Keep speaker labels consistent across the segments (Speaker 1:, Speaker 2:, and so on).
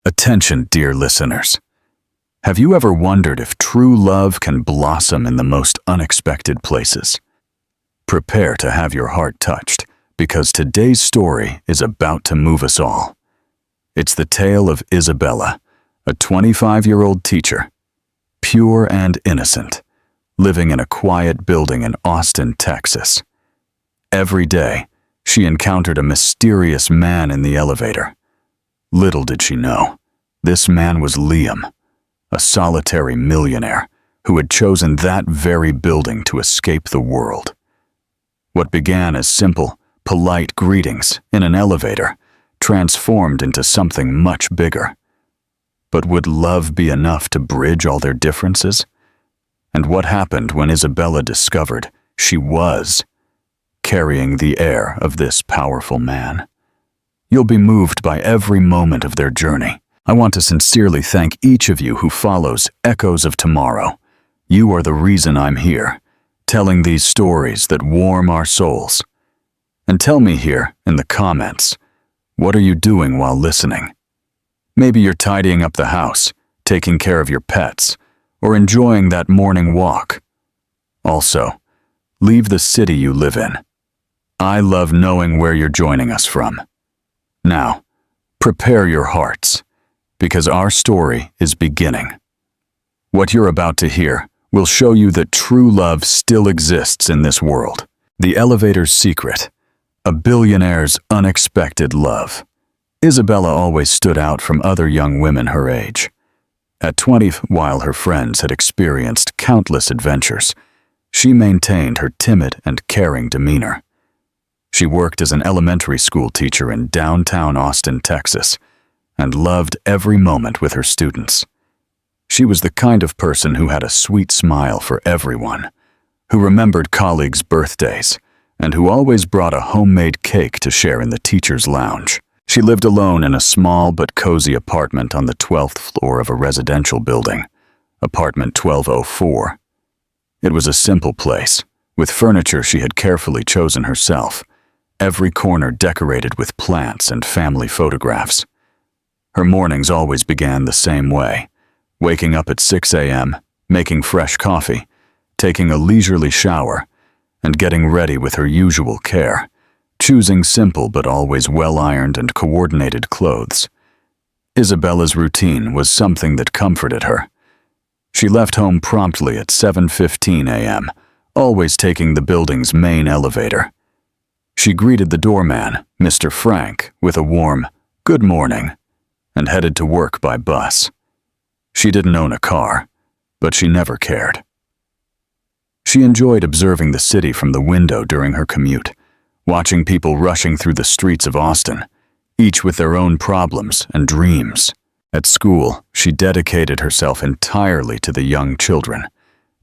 Speaker 1: Attention, dear listeners. Have you ever wondered if true love can blossom in the most unexpected places? Prepare to have your heart touched, because today's story is about to move us all. It's the tale of Isabella, a 25-year-old teacher, pure and innocent, living in a quiet building in Austin, Texas. Every day, she encountered a mysterious man in the elevator. Little did she know, this man was Liam, a solitary millionaire who had chosen that very building to escape the world. What began as simple, polite greetings in an elevator transformed into something much bigger. But would love be enough to bridge all their differences? And what happened when Isabella discovered she was carrying the air of this powerful man? You'll be moved by every moment of their journey. I want to sincerely thank each of you who follows Echoes of Tomorrow. You are the reason I'm here, telling these stories that warm our souls. And tell me here in the comments, what are you doing while listening? Maybe you're tidying up the house, taking care of your pets, or enjoying that morning walk. Also, leave the city you live in. I love knowing where you're joining us from. Now, prepare your hearts, because our story is beginning. What you're about to hear will show you that true love still exists in this world. The elevator's secret, a billionaire's unexpected love. Isabella always stood out from other young women her age. At 20, while her friends had experienced countless adventures, she maintained her timid and caring demeanor. She worked as an elementary school teacher in downtown Austin, Texas, and loved every moment with her students. She was the kind of person who had a sweet smile for everyone, who remembered colleagues' birthdays, and who always brought a homemade cake to share in the teacher's lounge. She lived alone in a small but cozy apartment on the 12th floor of a residential building, apartment 1204. It was a simple place, with furniture she had carefully chosen herself, every corner decorated with plants and family photographs. Her mornings always began the same way, waking up at 6 a.m., making fresh coffee, taking a leisurely shower, and getting ready with her usual care, choosing simple but always well-ironed and coordinated clothes. Isabella's routine was something that comforted her. She left home promptly at 7:15 a.m., always taking the building's main elevator. She greeted the doorman, Mr. Frank, with a warm, "Good morning," and headed to work by bus. She didn't own a car, but she never cared. She enjoyed observing the city from the window during her commute, watching people rushing through the streets of Austin, each with their own problems and dreams. At school, she dedicated herself entirely to the young children,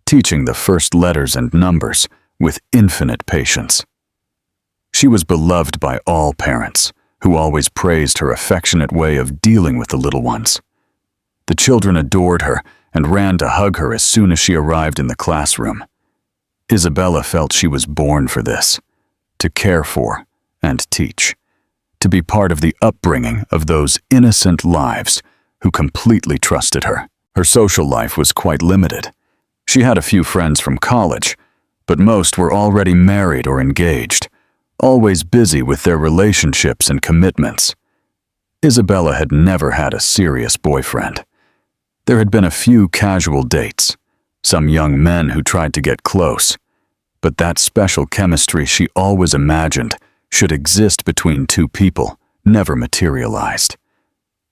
Speaker 1: teaching the first letters and numbers with infinite patience. She was beloved by all parents, who always praised her affectionate way of dealing with the little ones. The children adored her and ran to hug her as soon as she arrived in the classroom. Isabella felt she was born for this, to care for and teach, to be part of the upbringing of those innocent lives who completely trusted her. Her social life was quite limited. She had a few friends from college, but most were already married or engaged, always busy with their relationships and commitments. Isabella had never had a serious boyfriend. There had been a few casual dates, some young men who tried to get close, but that special chemistry she always imagined should exist between two people never materialized.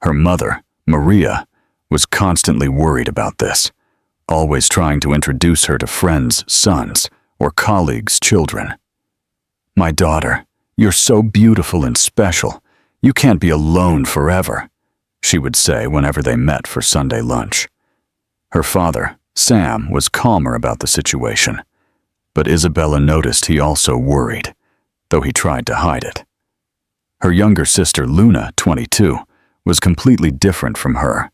Speaker 1: Her mother, Maria, was constantly worried about this, always trying to introduce her to friends' sons or colleagues' children. "My daughter, you're so beautiful and special. You can't be alone forever," she would say whenever they met for Sunday lunch. Her father, Sam, was calmer about the situation, but Isabella noticed he also worried, though he tried to hide it. Her younger sister, Luna, 22, was completely different from her.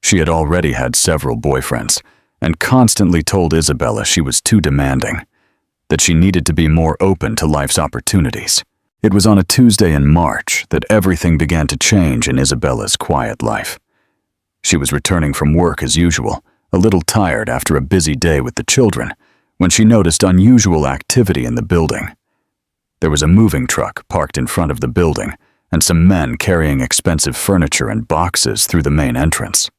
Speaker 1: She had already had several boyfriends and constantly told Isabella she was too demanding, that she needed to be more open to life's opportunities. It was on a Tuesday in March that everything began to change in Isabella's quiet life. She was returning from work as usual, a little tired after a busy day with the children, when she noticed unusual activity in the building. There was a moving truck parked in front of the building, and some men carrying expensive furniture and boxes through the main entrance.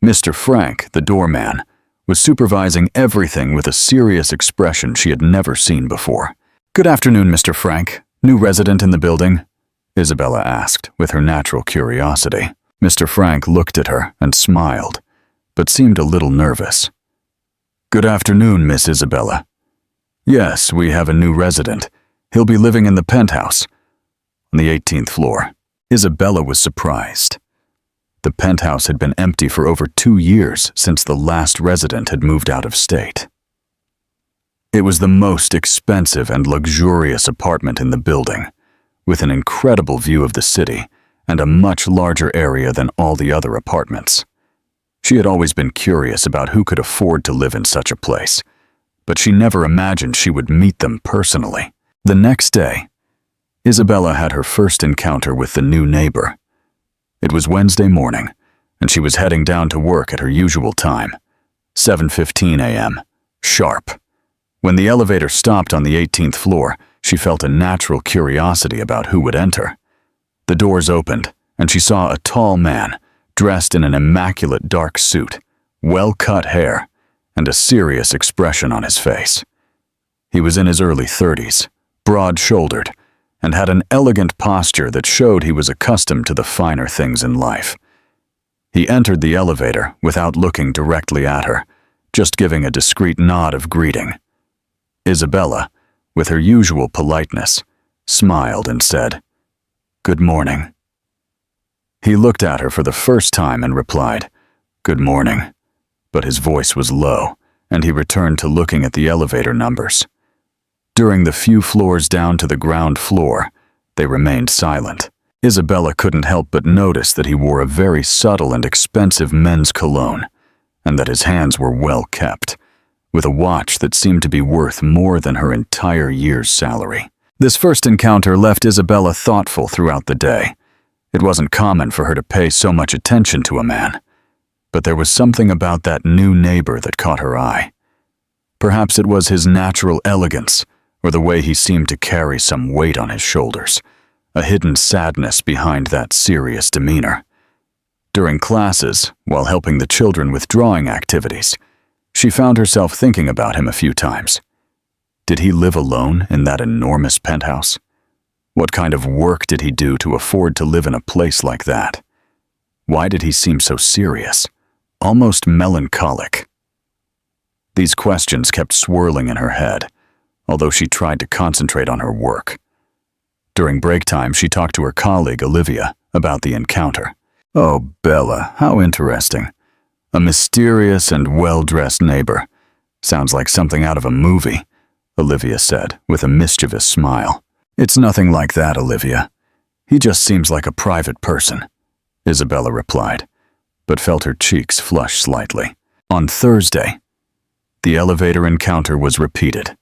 Speaker 1: Mr. Frank, the doorman, was supervising everything with a serious expression she had never seen before. "Good afternoon, Mr. Frank. New resident in the building?" Isabella asked, with her natural curiosity. Mr. Frank looked at her and smiled, but seemed a little nervous. "Good afternoon, Miss Isabella. Yes, we have a new resident. He'll be living in the penthouse, on the 18th floor. Isabella was surprised. The penthouse had been empty for over 2 years since the last resident had moved out of state. It was the most expensive and luxurious apartment in the building, with an incredible view of the city and a much larger area than all the other apartments. She had always been curious about who could afford to live in such a place, but she never imagined she would meet them personally. The next day, Isabella had her first encounter with the new neighbor. It was Wednesday morning, and she was heading down to work at her usual time, 7:15 a.m., sharp. When the elevator stopped on the 18th floor, she felt a natural curiosity about who would enter. The doors opened, and she saw a tall man, dressed in an immaculate dark suit, well-cut hair, and a serious expression on his face. He was in his early 30s, broad-shouldered, and had an elegant posture that showed he was accustomed to the finer things in life. He entered the elevator without looking directly at her, just giving a discreet nod of greeting. Isabella, with her usual politeness, smiled and said, "Good morning." He looked at her for the first time and replied, "Good morning," but his voice was low, and he returned to looking at the elevator numbers. During the few floors down to the ground floor, they remained silent. Isabella couldn't help but notice that he wore a very subtle and expensive men's cologne, and that his hands were well kept, with a watch that seemed to be worth more than her entire year's salary. This first encounter left Isabella thoughtful throughout the day. It wasn't common for her to pay so much attention to a man, but there was something about that new neighbor that caught her eye. Perhaps it was his natural elegance, or the way he seemed to carry some weight on his shoulders, a hidden sadness behind that serious demeanor. During classes, while helping the children with drawing activities, she found herself thinking about him a few times. Did he live alone in that enormous penthouse? What kind of work did he do to afford to live in a place like that? Why did he seem so serious, almost melancholic? These questions kept swirling in her head, although she tried to concentrate on her work. During break time, she talked to her colleague, Olivia, about the encounter. "Oh, Bella, how interesting. A mysterious and well-dressed neighbor. Sounds like something out of a movie," Olivia said, with a mischievous smile. "It's nothing like that, Olivia. He just seems like a private person," Isabella replied, but felt her cheeks flush slightly. On Thursday, the elevator encounter was repeated.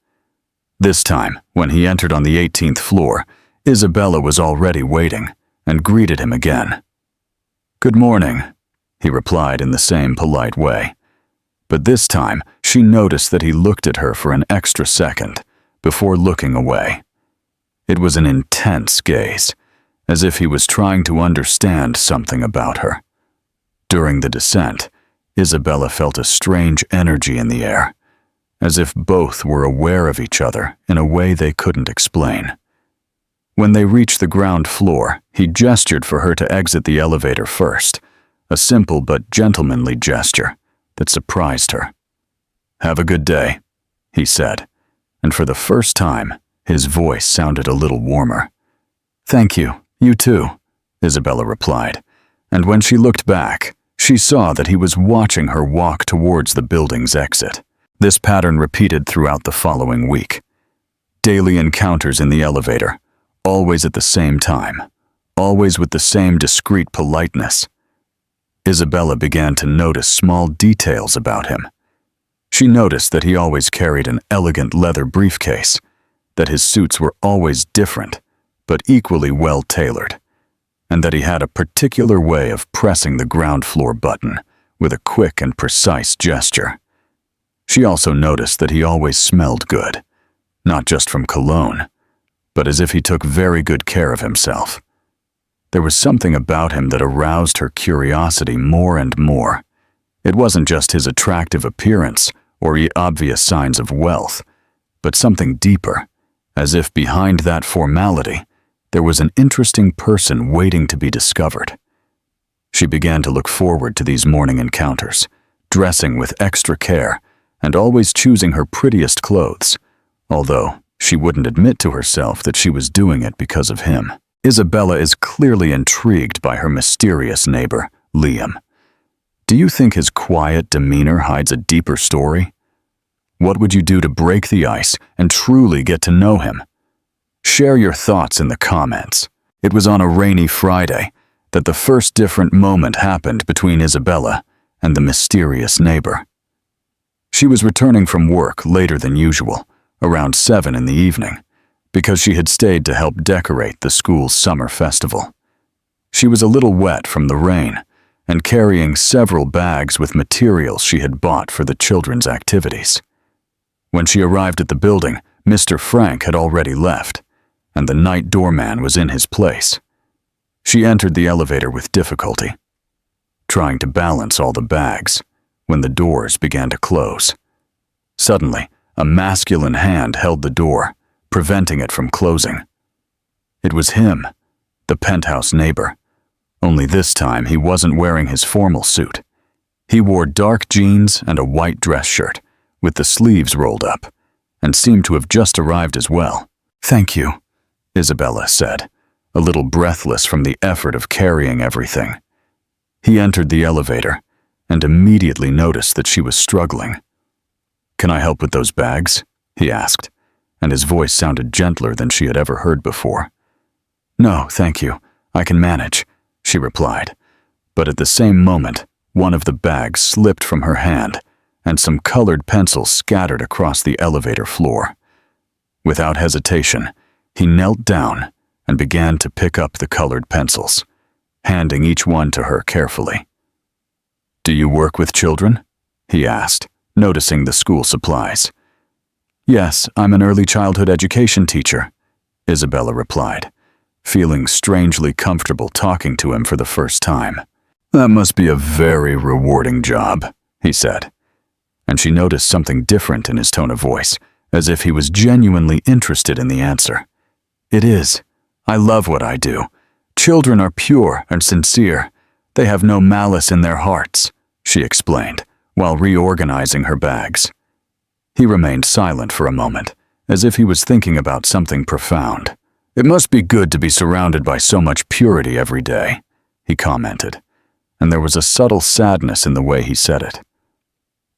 Speaker 1: This time, when he entered on the 18th floor, Isabella was already waiting and greeted him again. "Good morning," he replied in the same polite way. But this time, she noticed that he looked at her for an extra second before looking away. It was an intense gaze, as if he was trying to understand something about her. During the descent, Isabella felt a strange energy in the air, as if both were aware of each other in a way they couldn't explain. When they reached the ground floor, he gestured for her to exit the elevator first, a simple but gentlemanly gesture that surprised her. "Have a good day," he said, and for the first time, his voice sounded a little warmer. "Thank you, you too," Isabella replied, and when she looked back, she saw that he was watching her walk towards the building's exit. This pattern repeated throughout the following week. Daily encounters in the elevator, always at the same time, always with the same discreet politeness. Isabella began to notice small details about him. She noticed that he always carried an elegant leather briefcase, that his suits were always different, but equally well-tailored, and that he had a particular way of pressing the ground floor button with a quick and precise gesture. She also noticed that he always smelled good, not just from cologne, but as if he took very good care of himself. There was something about him that aroused her curiosity more and more. It wasn't just his attractive appearance or obvious signs of wealth, but something deeper, as if behind that formality, there was an interesting person waiting to be discovered. She began to look forward to these morning encounters, dressing with extra care and always choosing her prettiest clothes, although she wouldn't admit to herself that she was doing it because of him. Isabella is clearly intrigued by her mysterious neighbor, Liam. Do you think his quiet demeanor hides a deeper story? What would you do to break the ice and truly get to know him? Share your thoughts in the comments. It was on a rainy Friday that the first different moment happened between Isabella and the mysterious neighbor. She was returning from work later than usual, around 7 in the evening, because she had stayed to help decorate the school's summer festival. She was a little wet from the rain and carrying several bags with materials she had bought for the children's activities. When she arrived at the building, Mr. Frank had already left, and the night doorman was in his place. She entered the elevator with difficulty, trying to balance all the bags, when the doors began to close. Suddenly, a masculine hand held the door, preventing it from closing. It was him, the penthouse neighbor, only this time he wasn't wearing his formal suit. He wore dark jeans and a white dress shirt, with the sleeves rolled up, and seemed to have just arrived as well. "Thank you," Isabella said, a little breathless from the effort of carrying everything. He entered the elevator and immediately noticed that she was struggling. "Can I help with those bags?" he asked, and his voice sounded gentler than she had ever heard before. "No, thank you. I can manage," she replied. But at the same moment, one of the bags slipped from her hand, and some colored pencils scattered across the elevator floor. Without hesitation, he knelt down and began to pick up the colored pencils, handing each one to her carefully. "Do you work with children?" he asked, noticing the school supplies. "Yes, I'm an early childhood education teacher," Isabella replied, feeling strangely comfortable talking to him for the first time. "That must be a very rewarding job," he said, and she noticed something different in his tone of voice, as if he was genuinely interested in the answer. "It is. I love what I do. Children are pure and sincere. They have no malice in their hearts," she explained, while reorganizing her bags. He remained silent for a moment, as if he was thinking about something profound. "It must be good to be surrounded by so much purity every day," he commented, and there was a subtle sadness in the way he said it.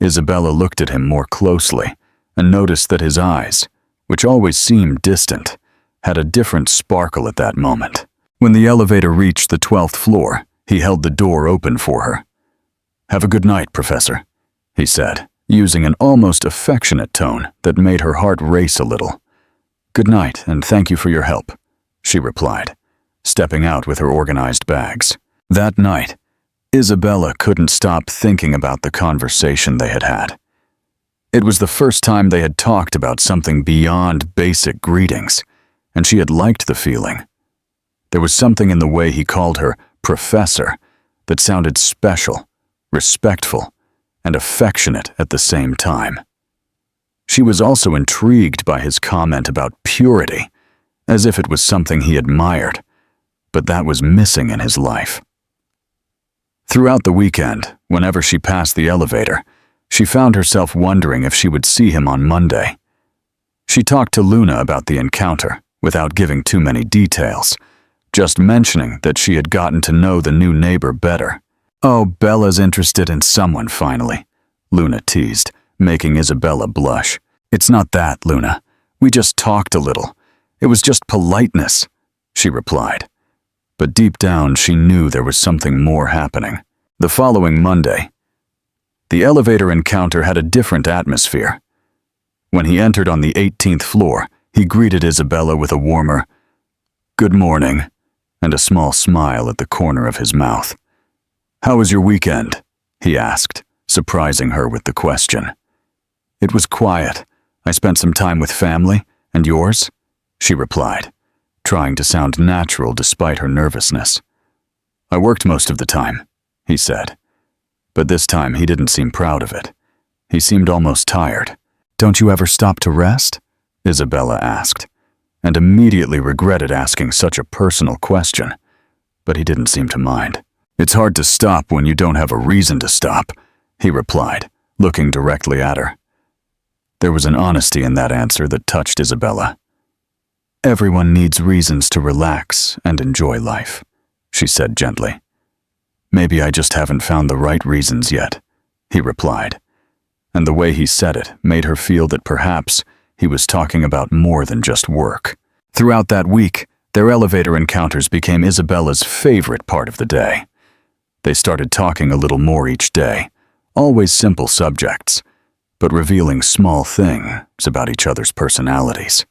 Speaker 1: Isabella looked at him more closely and noticed that his eyes, which always seemed distant, had a different sparkle at that moment. When the elevator reached the 12th floor, he held the door open for her. "Have a good night, Professor," he said, using an almost affectionate tone that made her heart race a little. "Good night, and thank you for your help," she replied, stepping out with her organized bags. That night, Isabella couldn't stop thinking about the conversation they had had. It was the first time they had talked about something beyond basic greetings, and she had liked the feeling. There was something in the way he called her Professor that sounded special, respectful, and affectionate at the same time. She was also intrigued by his comment about purity, as if it was something he admired, but that was missing in his life. Throughout the weekend, whenever she passed the elevator, she found herself wondering if she would see him on Monday. She talked to Luna about the encounter, without giving too many details, just mentioning that she had gotten to know the new neighbor better. "Oh, Bella's interested in someone finally," Luna teased, making Isabella blush. "It's not that, Luna. We just talked a little. It was just politeness," she replied. But deep down she knew there was something more happening. The following Monday, the elevator encounter had a different atmosphere. When he entered on the 18th floor, he greeted Isabella with a warmer, "Good morning," and a small smile at the corner of his mouth. "How was your weekend?" he asked, surprising her with the question. "It was quiet. I spent some time with family. And yours?" she replied, trying to sound natural despite her nervousness. "I worked most of the time," he said. But this time he didn't seem proud of it. He seemed almost tired. "Don't you ever stop to rest?" Isabella asked, and immediately regretted asking such a personal question, but he didn't seem to mind. "It's hard to stop when you don't have a reason to stop," he replied, looking directly at her. There was an honesty in that answer that touched Isabella. "Everyone needs reasons to relax and enjoy life," she said gently. "Maybe I just haven't found the right reasons yet," he replied, and the way he said it made her feel that perhaps he was talking about more than just work. Throughout that week, their elevator encounters became Isabella's favorite part of the day. They started talking a little more each day, always simple subjects, but revealing small things about each other's personalities.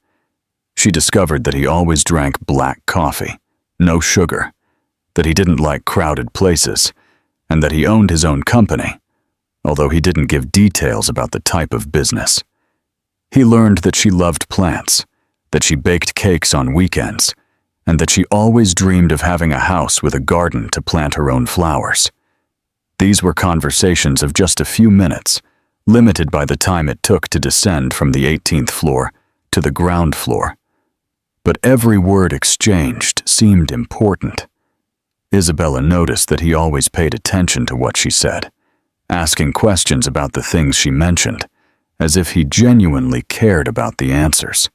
Speaker 1: She discovered that he always drank black coffee, no sugar, that he didn't like crowded places, and that he owned his own company, although he didn't give details about the type of business. He learned that she loved plants, that she baked cakes on weekends, and that she always dreamed of having a house with a garden to plant her own flowers. These were conversations of just a few minutes, limited by the time it took to descend from the 18th floor to the ground floor. But every word exchanged seemed important. Isabella noticed that he always paid attention to what she said, asking questions about the things she mentioned, as if he genuinely cared about the answers.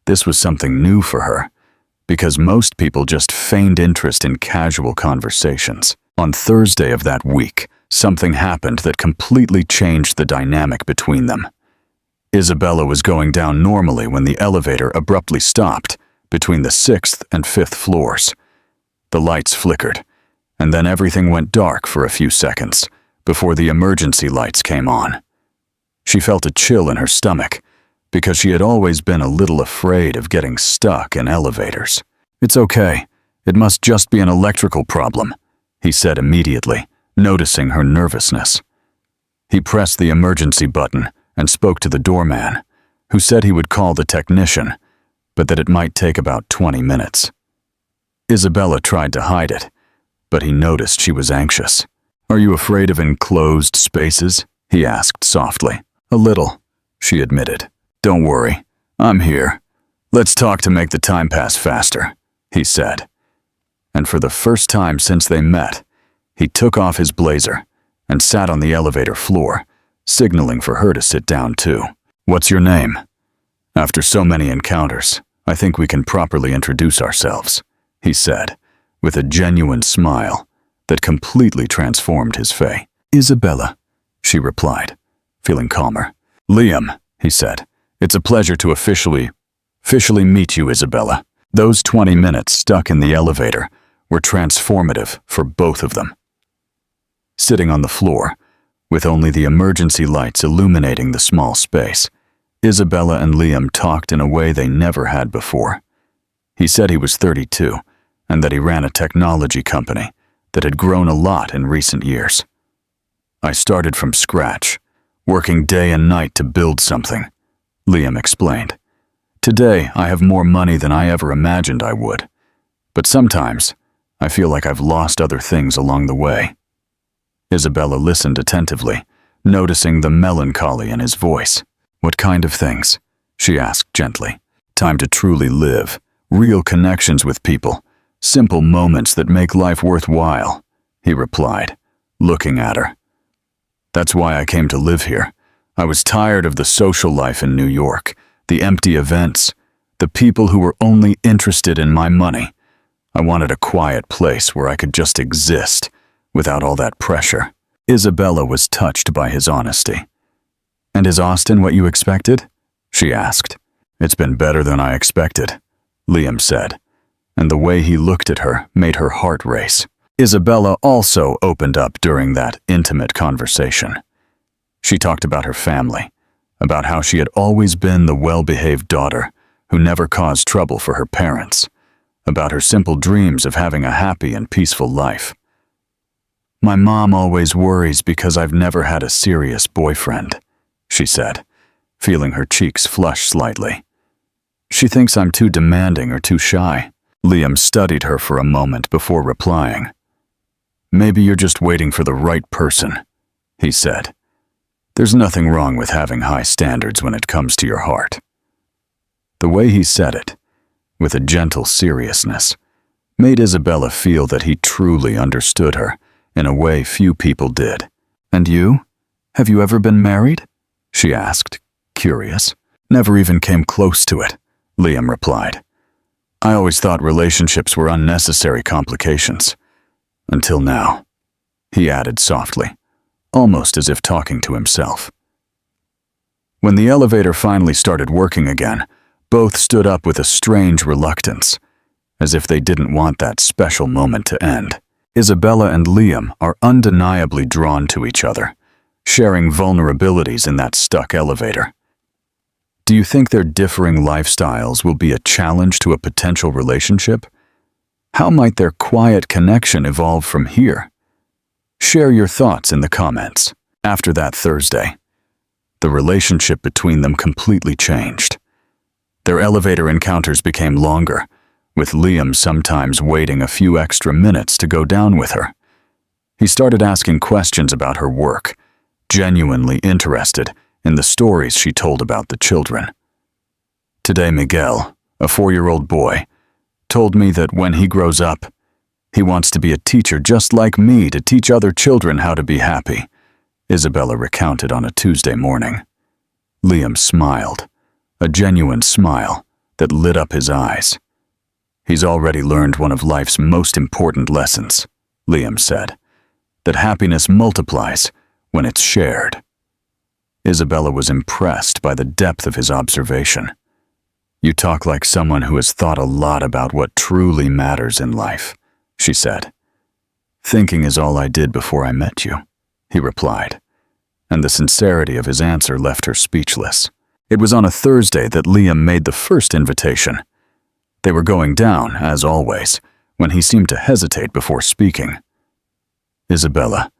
Speaker 1: This was something new for her, because most people just feigned interest in casual conversations. On Thursday of that week, something happened that completely changed the dynamic between them. Isabella was going down normally when the elevator abruptly stopped between the 6th and 5th floors. The lights flickered, and then everything went dark for a few seconds before the emergency lights came on. She felt a chill in her stomach because she had always been a little afraid of getting stuck in elevators. "It's okay. It must just be an electrical problem," he said immediately, noticing her nervousness. He pressed the emergency button and spoke to the doorman, who said he would call the technician, but that it might take about 20 minutes. Isabella tried to hide it, but he noticed she was anxious. "Are you afraid of enclosed spaces?" he asked softly. "A little," she admitted. "Don't worry, I'm here. Let's talk to make the time pass faster," he said. And for the first time since they met, he took off his blazer and sat on the elevator floor, signaling for her to sit down too. "What's your name?" "After so many encounters, I think we can properly introduce ourselves," he said, with a genuine smile that completely transformed his face. "Isabella," she replied, feeling calmer. "Liam," he said. "It's a pleasure to officially meet you, Isabella." Those 20 minutes stuck in the elevator were transformative for both of them. Sitting on the floor, with only the emergency lights illuminating the small space, Isabella and Liam talked in a way they never had before. He said he was 32 and that he ran a technology company that had grown a lot in recent years. "I started from scratch, working day and night to build something," Liam explained. "Today, I have more money than I ever imagined I would, but sometimes I feel like I've lost other things along the way." Isabella listened attentively, noticing the melancholy in his voice. "What kind of things?" she asked gently. "Time to truly live, real connections with people, simple moments that make life worthwhile," he replied, looking at her. "That's why I came to live here. I was tired of the social life in New York, the empty events, the people who were only interested in my money. I wanted a quiet place where I could just exist, without all that pressure." Isabella was touched by his honesty. "And is Austin what you expected?" she asked. "It's been better than I expected," Liam said, and the way he looked at her made her heart race. Isabella also opened up during that intimate conversation. She talked about her family, about how she had always been the well-behaved daughter who never caused trouble for her parents, about her simple dreams of having a happy and peaceful life. "My mom always worries because I've never had a serious boyfriend," she said, feeling her cheeks flush slightly. "She thinks I'm too demanding or too shy." Liam studied her for a moment before replying. "Maybe you're just waiting for the right person," he said. "There's nothing wrong with having high standards when it comes to your heart." The way he said it, with a gentle seriousness, made Isabella feel that he truly understood her in a way few people did. "And you? Have you ever been married?" she asked, curious. "Never even came close to it," Liam replied. "I always thought relationships were unnecessary complications. Until now," he added softly, almost as if talking to himself. When the elevator finally started working again, both stood up with a strange reluctance, as if they didn't want that special moment to end. Isabella and Liam are undeniably drawn to each other, sharing vulnerabilities in that stuck elevator. Do you think their differing lifestyles will be a challenge to a potential relationship? How might their quiet connection evolve from here? Share your thoughts in the comments. After that Thursday, the relationship between them completely changed. Their elevator encounters became longer, with Liam sometimes waiting a few extra minutes to go down with her. He started asking questions about her work, genuinely interested in the stories she told about the children. Today, Miguel, a 4-year-old boy, told me that when he grows up, he wants to be a teacher just like me to teach other children how to be happy, Isabella recounted on a Tuesday morning. Liam smiled, a genuine smile that lit up his eyes. "He's already learned one of life's most important lessons," Liam said, "that happiness multiplies when it's shared." Isabella was impressed by the depth of his observation. "You talk like someone who has thought a lot about what truly matters in life," she said. "Thinking is all I did before I met you," he replied, and the sincerity of his answer left her speechless. It was on a Thursday that Liam made the first invitation. They were going down, as always, when he seemed to hesitate before speaking. "Isabella,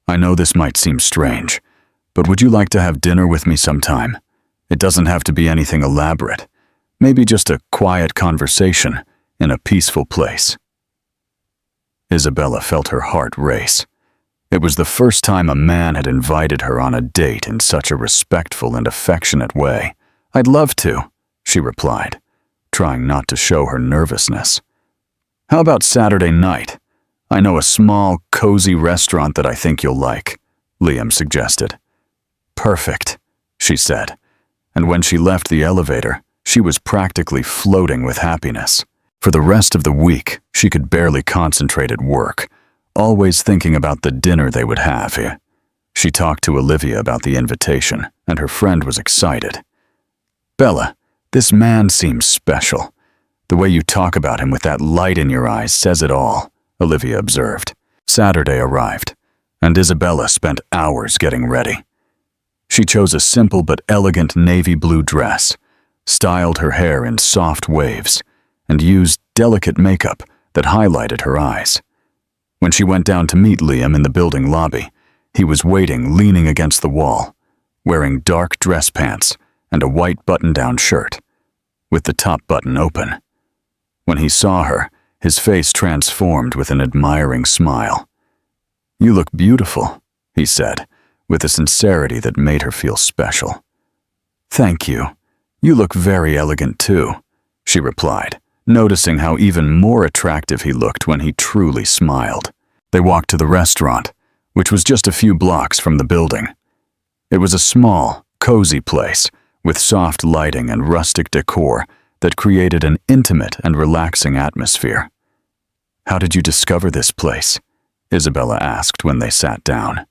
Speaker 1: I know this might seem strange, but would you like to have dinner with me sometime? It doesn't have to be anything elaborate. Maybe just a quiet conversation in a peaceful place." Isabella felt her heart race. It was the first time a man had invited her on a date in such a respectful and affectionate way. "I'd love to," she replied, trying not to show her nervousness. "How about Saturday night? I know a small, cozy restaurant that I think you'll like," Liam suggested. "Perfect," she said, and when she left the elevator, she was practically floating with happiness. For the rest of the week, she could barely concentrate at work, always thinking about the dinner they would have. She talked to Olivia about the invitation, and her friend was excited. "Bella, this man seems special. The way you talk about him with that light in your eyes says it all," Olivia observed. Saturday arrived, and Isabella spent hours getting ready. She chose a simple but elegant navy blue dress, styled her hair in soft waves, and used delicate makeup that highlighted her eyes. When she went down to meet Liam in the building lobby, he was waiting leaning against the wall, wearing dark dress pants and a white button-down shirt, with the top button open. When he saw her, his face transformed with an admiring smile. "You look beautiful," he said, with a sincerity that made her feel special. "Thank you. You look very elegant too," she replied, noticing how even more attractive he looked when he truly smiled. They walked to the restaurant, which was just a few blocks from the building. It was a small, cozy place with soft lighting and rustic decor that created an intimate and relaxing atmosphere. "How did you discover this place?" Isabella asked when they sat down.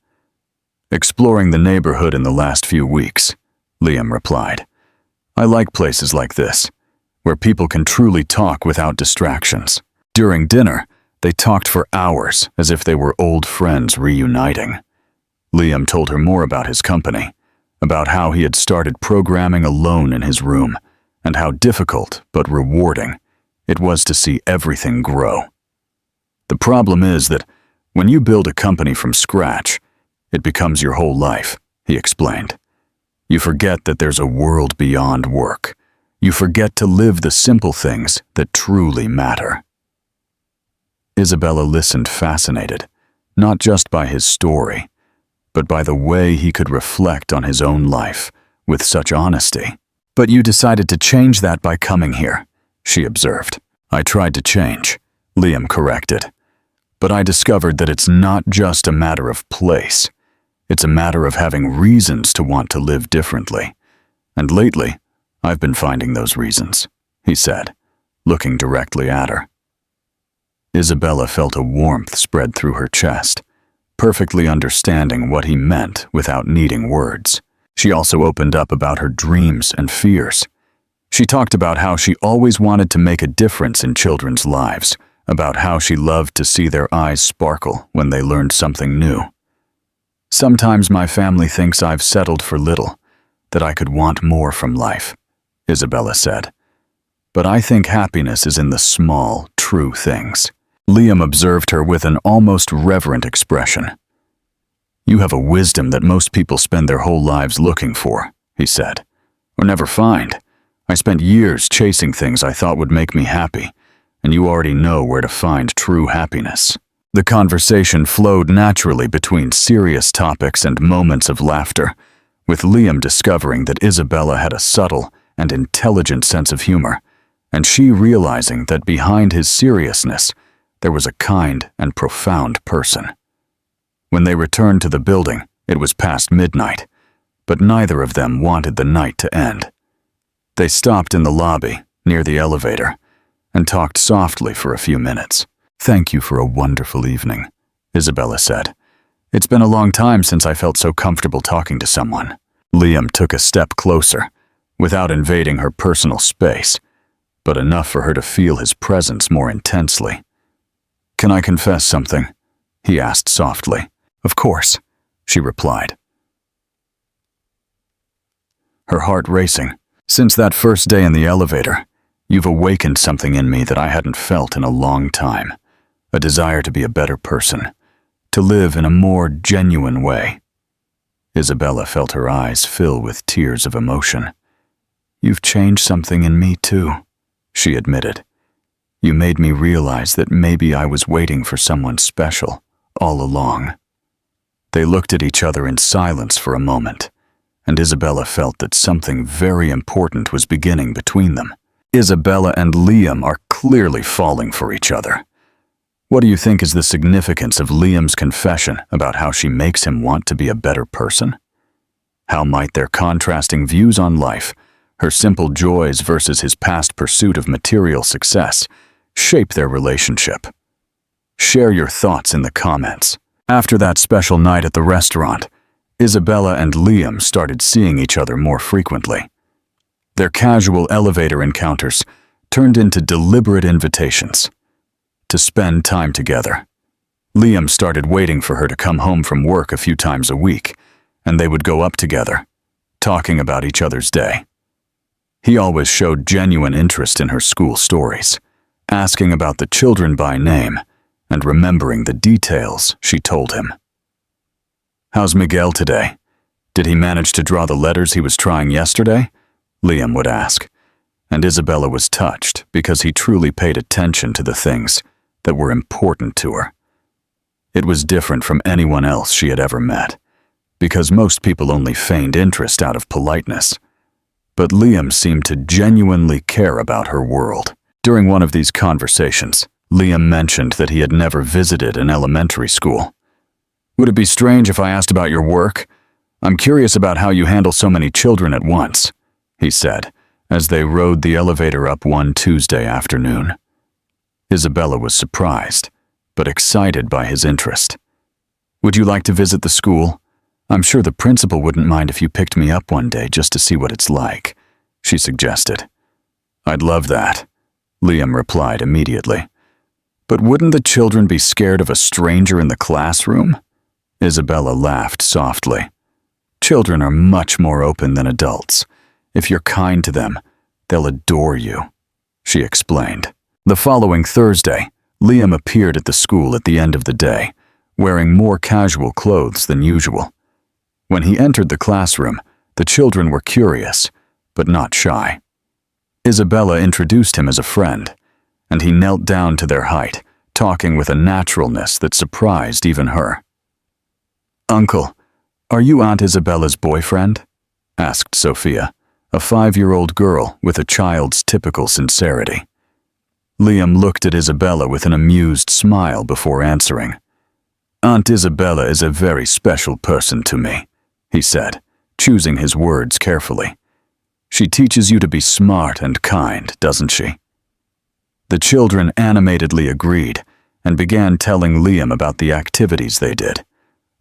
Speaker 1: "Exploring the neighborhood in the last few weeks," Liam replied. "I like places like this, where people can truly talk without distractions." During dinner, they talked for hours as if they were old friends reuniting. Liam told her more about his company, about how he had started programming alone in his room, and how difficult but rewarding It was to see everything grow. The problem is that when you build a company from scratch, it becomes your whole life, he explained. You forget that there's a world beyond work. You forget to live the simple things that truly matter. Isabella listened fascinated, not just by his story, but by the way he could reflect on his own life with such honesty. But you decided to change that by coming here, she observed. I tried to change, Liam corrected. But I discovered that it's not just a matter of place. It's a matter of having reasons to want to live differently. And lately, I've been finding those reasons, he said, looking directly at her. Isabella felt a warmth spread through her chest, perfectly understanding what he meant without needing words. She also opened up about her dreams and fears. She talked about how she always wanted to make a difference in children's lives, about how she loved to see their eyes sparkle when they learned something new. Sometimes my family thinks I've settled for little, that I could want more from life, Isabella said. But I think happiness is in the small, true things. Liam observed her with an almost reverent expression. You have a wisdom that most people spend their whole lives looking for, he said, or never find. I spent years chasing things I thought would make me happy, and you already know where to find true happiness. The conversation flowed naturally between serious topics and moments of laughter, with Liam discovering that Isabella had a subtle and intelligent sense of humor, and she realizing that behind his seriousness, there was a kind and profound person. When they returned to the building, it was past midnight, but neither of them wanted the night to end. They stopped in the lobby, near the elevator, and talked softly for a few minutes. Thank you for a wonderful evening, Isabella said. It's been a long time since I felt so comfortable talking to someone. Liam took a step closer, without invading her personal space, but enough for her to feel his presence more intensely. Can I confess something? He asked softly. Of course, she replied. Her heart racing. Since that first day in the elevator, you've awakened something in me that I hadn't felt in a long time. A desire to be a better person, to live in a more genuine way. Isabella felt her eyes fill with tears of emotion. You've changed something in me too, she admitted. You made me realize that maybe I was waiting for someone special all along. They looked at each other in silence for a moment, and Isabella felt that something very important was beginning between them. Isabella and Liam are clearly falling for each other. What do you think is the significance of Liam's confession about how she makes him want to be a better person? How might their contrasting views on life, her simple joys versus his past pursuit of material success, shape their relationship? Share your thoughts in the comments. After that special night at the restaurant, Isabella and Liam started seeing each other more frequently. Their casual elevator encounters turned into deliberate invitations to spend time together. Liam started waiting for her to come home from work a few times a week, and they would go up together, talking about each other's day. He always showed genuine interest in her school stories, asking about the children by name and remembering the details she told him. How's Miguel today? Did he manage to draw the letters he was trying yesterday? Liam would ask, and Isabella was touched because he truly paid attention to the things that were important to her. It was different from anyone else she had ever met, because most people only feigned interest out of politeness. But Liam seemed to genuinely care about her world. During one of these conversations, Liam mentioned that he had never visited an elementary school. Would it be strange if I asked about your work? I'm curious about how you handle so many children at once, he said, as they rode the elevator up one Tuesday afternoon. Isabella was surprised, but excited by his interest. Would you like to visit the school? I'm sure the principal wouldn't mind if you picked me up one day just to see what it's like, she suggested. I'd love that, Liam replied immediately. But wouldn't the children be scared of a stranger in the classroom? Isabella laughed softly. Children are much more open than adults. If you're kind to them, they'll adore you, she explained. The following Thursday, Liam appeared at the school at the end of the day, wearing more casual clothes than usual. When he entered the classroom, the children were curious, but not shy. Isabella introduced him as a friend, and he knelt down to their height, talking with a naturalness that surprised even her. "Uncle, are you Aunt Isabella's boyfriend?" asked Sophia, a 5-year-old girl with a child's typical sincerity. Liam looked at Isabella with an amused smile before answering. "Aunt Isabella is a very special person to me," he said, choosing his words carefully. "She teaches you to be smart and kind, doesn't she?" The children animatedly agreed and began telling Liam about the activities they did,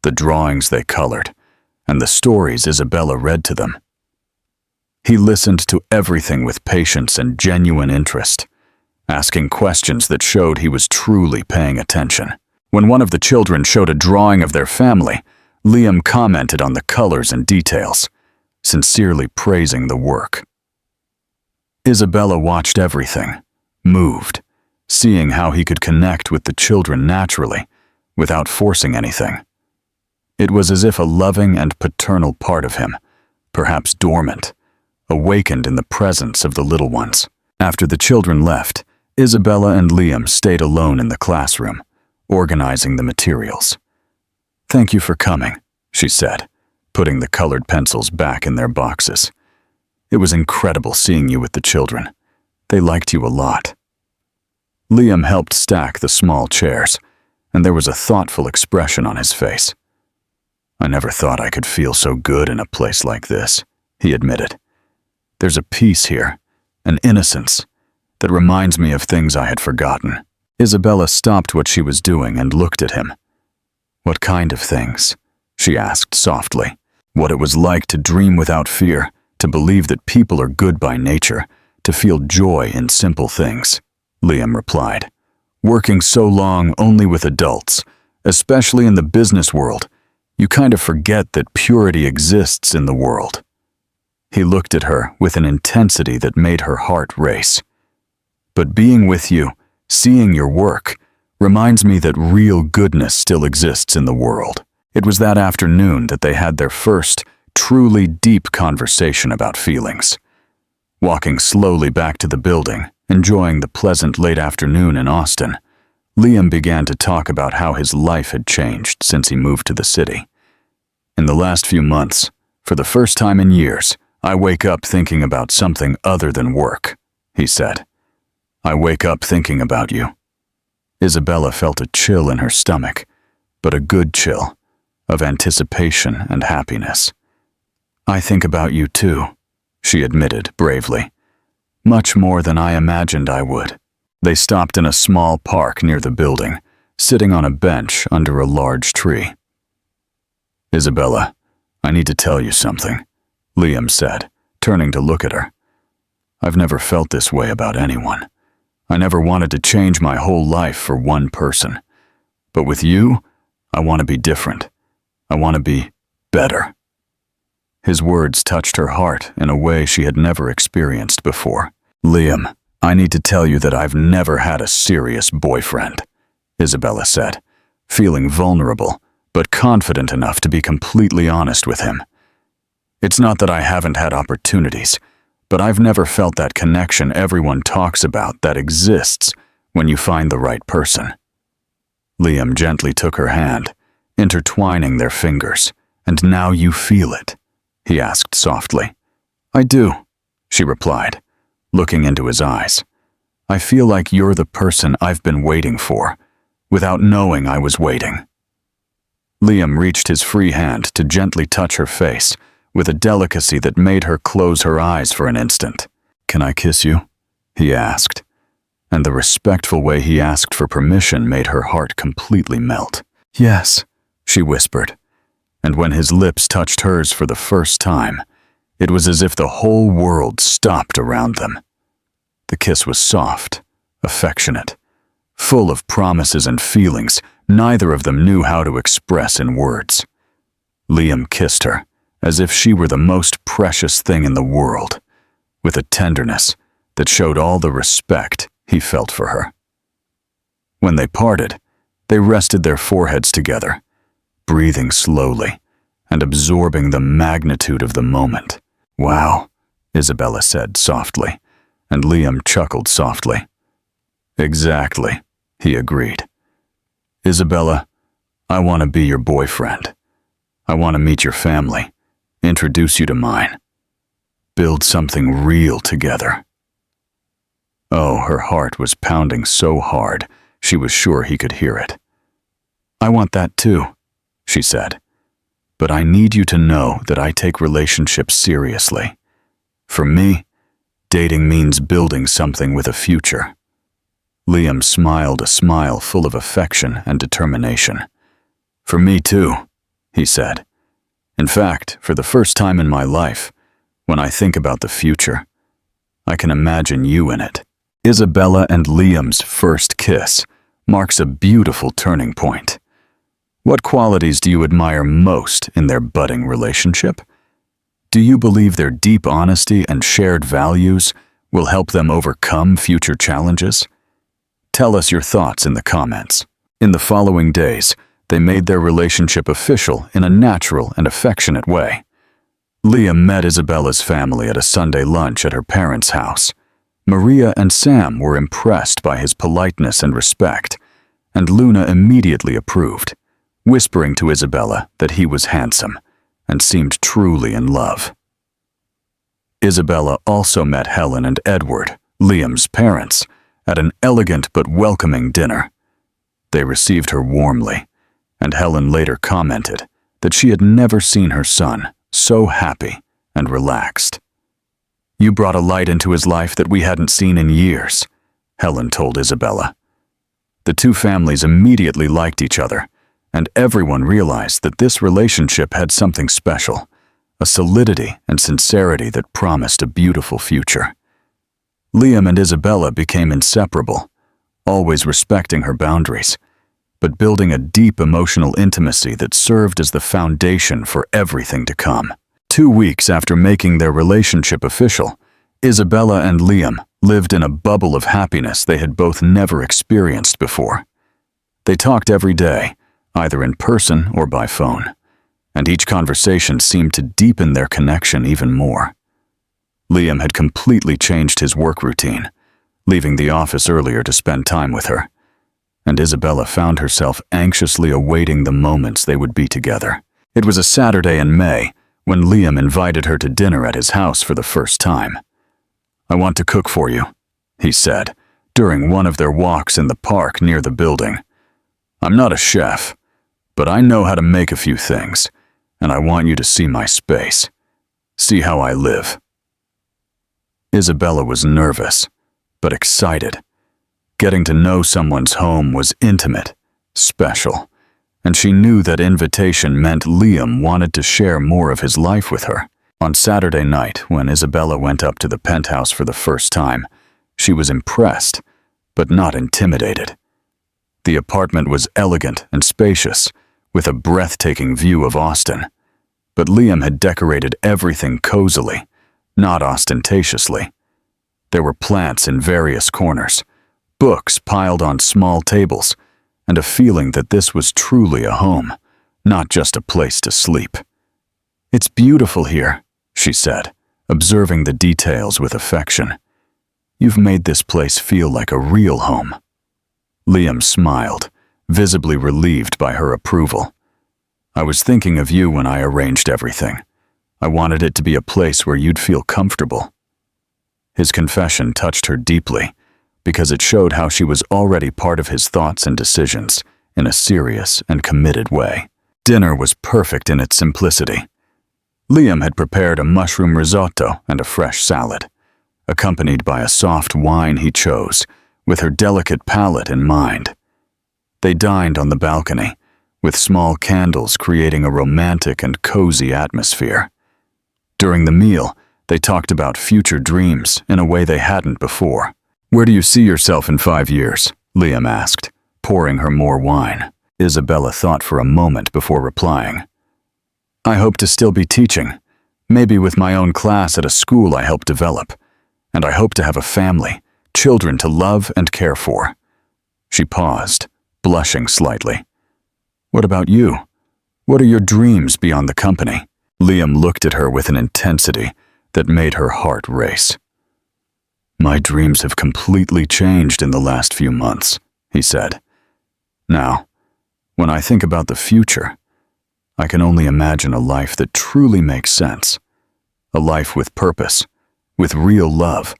Speaker 1: the drawings they colored, and the stories Isabella read to them. He listened to everything with patience and genuine interest, asking questions that showed he was truly paying attention. When one of the children showed a drawing of their family, Liam commented on the colors and details, sincerely praising the work. Isabella watched everything, moved, seeing how he could connect with the children naturally, without forcing anything. It was as if a loving and paternal part of him, perhaps dormant, awakened in the presence of the little ones. After the children left, Isabella and Liam stayed alone in the classroom, organizing the materials. "Thank you for coming," she said, putting the colored pencils back in their boxes. "It was incredible seeing you with the children. They liked you a lot." Liam helped stack the small chairs, and there was a thoughtful expression on his face. "I never thought I could feel so good in a place like this," he admitted. "There's a peace here, an innocence, that reminds me of things I had forgotten." Isabella stopped what she was doing and looked at him. "What kind of things?" she asked softly. "What it was like to dream without fear, to believe that people are good by nature, to feel joy in simple things," Liam replied. "Working so long only with adults, especially in the business world, you kind of forget that purity exists in the world." He looked at her with an intensity that made her heart race. "But being with you, seeing your work, reminds me that real goodness still exists in the world." It was that afternoon that they had their first, truly deep conversation about feelings. Walking slowly back to the building, enjoying the pleasant late afternoon in Austin, Liam began to talk about how his life had changed since he moved to the city. "In the last few months, for the first time in years, I wake up thinking about something other than work," he said. "I wake up thinking about you." Isabella felt a chill in her stomach, but a good chill, of anticipation and happiness. "I think about you too," she admitted bravely. "Much more than I imagined I would." They stopped in a small park near the building, sitting on a bench under a large tree. "Isabella, I need to tell you something," Liam said, turning to look at her. "I've never felt this way about anyone. I never wanted to change my whole life for one person. But with you, I want to be different. I want to be better." His words touched her heart in a way she had never experienced before. "Liam, I need to tell you that I've never had a serious boyfriend," Isabella said, feeling vulnerable, but confident enough to be completely honest with him. "It's not that I haven't had opportunities, but I've never felt that connection everyone talks about that exists when you find the right person." Liam gently took her hand, intertwining their fingers. "And now you feel it?" he asked softly. "I do," she replied, looking into his eyes. "I feel like you're the person I've been waiting for, without knowing I was waiting." Liam reached his free hand to gently touch her face, with a delicacy that made her close her eyes for an instant. "Can I kiss you?" he asked, and the respectful way he asked for permission made her heart completely melt. "Yes," she whispered, and when his lips touched hers for the first time, it was as if the whole world stopped around them. The kiss was soft, affectionate, full of promises and feelings neither of them knew how to express in words. Liam kissed her, as if she were the most precious thing in the world, with a tenderness that showed all the respect he felt for her. When they parted, they rested their foreheads together, breathing slowly and absorbing the magnitude of the moment. "Wow," Isabella said softly, and Liam chuckled softly. "Exactly," he agreed. "Isabella, I want to be your boyfriend. I want to meet your family, introduce you to mine, build something real together." Oh, her heart was pounding so hard, she was sure he could hear it. "I want that too," she said. "But I need you to know that I take relationships seriously. For me, dating means building something with a future." Liam smiled a smile full of affection and determination. "For me too," he said. "In fact, for the first time in my life, when I think about the future, I can imagine you in it." Isabella and Liam's first kiss marks a beautiful turning point. What qualities do you admire most in their budding relationship? Do you believe their deep honesty and shared values will help them overcome future challenges? Tell us your thoughts in the comments. In the following days, they made their relationship official in a natural and affectionate way. Liam met Isabella's family at a Sunday lunch at her parents' house. Maria and Sam were impressed by his politeness and respect, and Luna immediately approved, whispering to Isabella that he was handsome and seemed truly in love. Isabella also met Helen and Edward, Liam's parents, at an elegant but welcoming dinner. They received her warmly, and Helen later commented that she had never seen her son so happy and relaxed. "You brought a light into his life that we hadn't seen in years," Helen told Isabella. The two families immediately liked each other, and everyone realized that this relationship had something special, a solidity and sincerity that promised a beautiful future. Liam and Isabella became inseparable, always respecting her boundaries, but building a deep emotional intimacy that served as the foundation for everything to come. 2 weeks after making their relationship official, Isabella and Liam lived in a bubble of happiness they had both never experienced before. They talked every day, either in person or by phone, and each conversation seemed to deepen their connection even more. Liam had completely changed his work routine, leaving the office earlier to spend time with her, and Isabella found herself anxiously awaiting the moments they would be together. It was a Saturday in May when Liam invited her to dinner at his house for the first time. "I want to cook for you," he said, during one of their walks in the park near the building. "I'm not a chef, but I know how to make a few things, and I want you to see my space. See how I live." Isabella was nervous, but excited. Getting to know someone's home was intimate, special, and she knew that invitation meant Liam wanted to share more of his life with her. On Saturday night, when Isabella went up to the penthouse for the first time, she was impressed, but not intimidated. The apartment was elegant and spacious, with a breathtaking view of Austin. But Liam had decorated everything cozily, not ostentatiously. There were plants in various corners, books piled on small tables, and a feeling that this was truly a home, not just a place to sleep. "It's beautiful here," she said, observing the details with affection. "You've made this place feel like a real home." Liam smiled, visibly relieved by her approval. "I was thinking of you when I arranged everything. I wanted it to be a place where you'd feel comfortable." His confession touched her deeply, because it showed how she was already part of his thoughts and decisions in a serious and committed way. Dinner was perfect in its simplicity. Liam had prepared a mushroom risotto and a fresh salad, accompanied by a soft wine he chose, with her delicate palate in mind. They dined on the balcony, with small candles creating a romantic and cozy atmosphere. During the meal, they talked about future dreams in a way they hadn't before. "Where do you see yourself in 5 years?" Liam asked, pouring her more wine. Isabella thought for a moment before replying. "I hope to still be teaching, maybe with my own class at a school I help develop. And I hope to have a family, children to love and care for. She paused, blushing slightly. What about you? What are your dreams beyond the company? Liam looked at her with an intensity that made her heart race. My dreams have completely changed in the last few months, he said. Now, when I think about the future, I can only imagine a life that truly makes sense. A life with purpose, with real love,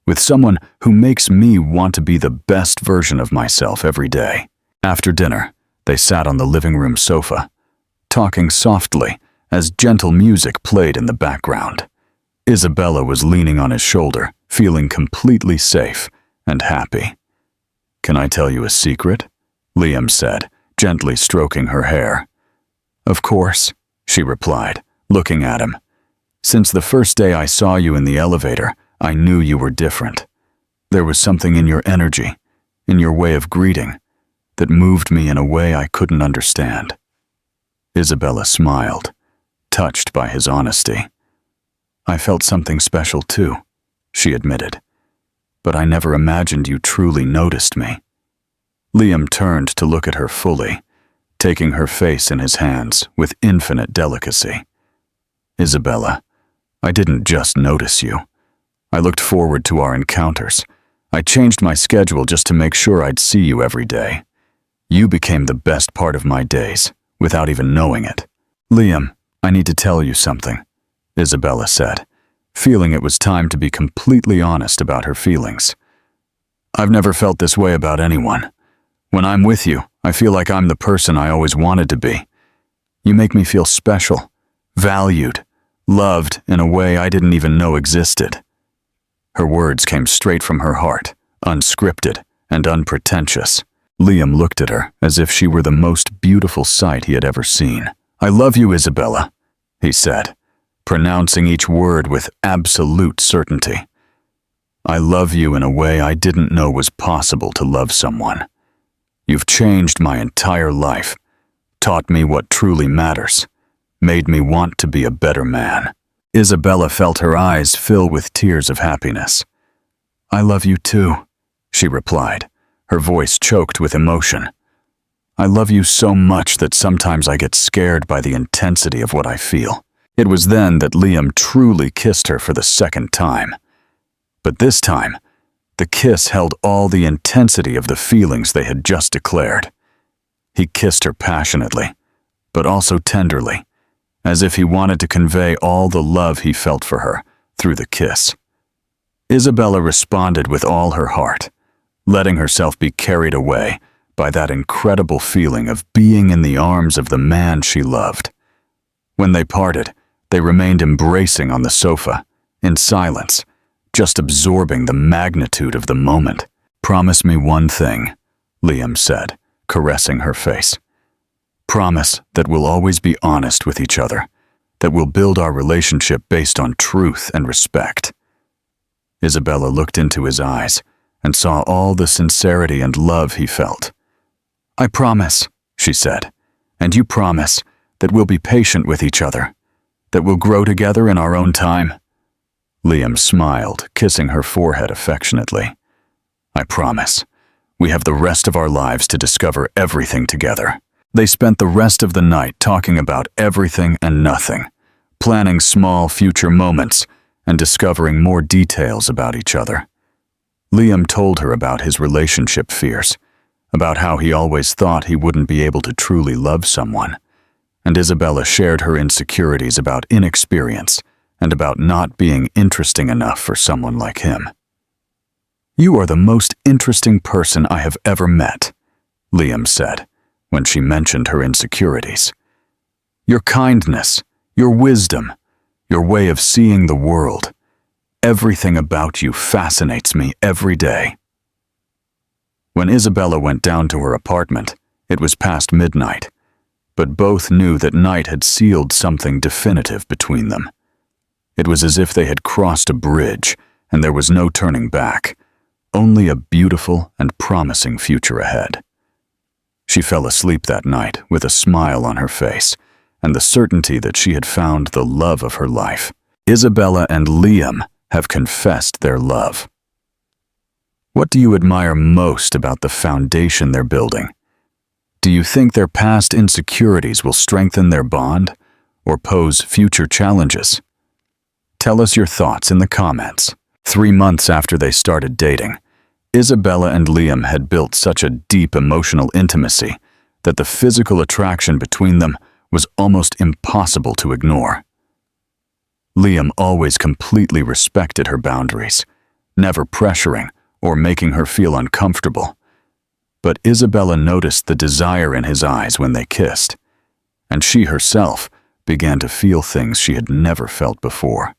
Speaker 1: with someone who makes me want to be the best version of myself every day. After dinner, they sat on the living room sofa, talking softly as gentle music played in the background. Isabella was leaning on his shoulder, feeling completely safe and happy. Can I tell you a secret? Liam said, gently stroking her hair. Of course, she replied, looking at him. Since the first day I saw you in the elevator, I knew you were different. There was something in your energy, in your way of greeting, that moved me in a way I couldn't understand. Isabella smiled, touched by his honesty. I felt something special too, she admitted, but I never imagined you truly noticed me. Liam turned to look at her fully, taking her face in his hands with infinite delicacy. Isabella, I didn't just notice you. I looked forward to our encounters. I changed my schedule just to make sure I'd see you every day. You became the best part of my days, without even knowing it. Liam, I need to tell you something, Isabella said, feeling it was time to be completely honest about her feelings. I've never felt this way about anyone. When I'm with you, I feel like I'm the person I always wanted to be. You make me feel special, valued, loved in a way I didn't even know existed. Her words came straight from her heart, unscripted and unpretentious. Liam looked at her as if she were the most beautiful sight he had ever seen. I love you, Isabella, he said, pronouncing each word with absolute certainty. I love you in a way I didn't know was possible to love someone. You've changed my entire life, taught me what truly matters, made me want to be a better man. Isabella felt her eyes fill with tears of happiness. I love you too, she replied, her voice choked with emotion. I love you so much that sometimes I get scared by the intensity of what I feel. It was then that Liam truly kissed her for the second time. But this time, the kiss held all the intensity of the feelings they had just declared. He kissed her passionately, but also tenderly, as if he wanted to convey all the love he felt for her through the kiss. Isabella responded with all her heart, letting herself be carried away by that incredible feeling of being in the arms of the man she loved. When they parted, they remained embracing on the sofa, in silence, just absorbing the magnitude of the moment. Promise me one thing, Liam said, caressing her face. Promise that we'll always be honest with each other, that we'll build our relationship based on truth and respect. Isabella looked into his eyes and saw all the sincerity and love he felt. I promise, she said, and you promise that we'll be patient with each other, that we'll grow together in our own time. Liam smiled, kissing her forehead affectionately. I promise. We have the rest of our lives to discover everything together. They spent the rest of the night talking about everything and nothing, planning small future moments and discovering more details about each other. Liam told her about his relationship fears, about how he always thought he wouldn't be able to truly love someone, and Isabella shared her insecurities about inexperience and about not being interesting enough for someone like him. You are the most interesting person I have ever met, Liam said, when she mentioned her insecurities. Your kindness, your wisdom, your way of seeing the world, everything about you fascinates me every day. When Isabella went down to her apartment, it was past midnight, but both knew that night had sealed something definitive between them. It was as if they had crossed a bridge and there was no turning back, only a beautiful and promising future ahead. She fell asleep that night with a smile on her face and the certainty that she had found the love of her life. Isabella and Liam have confessed their love. What do you admire most about the foundation they're building? Do you think their past insecurities will strengthen their bond or pose future challenges? Tell us your thoughts in the comments. 3 months after they started dating, Isabella and Liam had built such a deep emotional intimacy that the physical attraction between them was almost impossible to ignore. Liam always completely respected her boundaries, never pressuring or making her feel uncomfortable. But Isabella noticed the desire in his eyes when they kissed, and she herself began to feel things she had never felt before.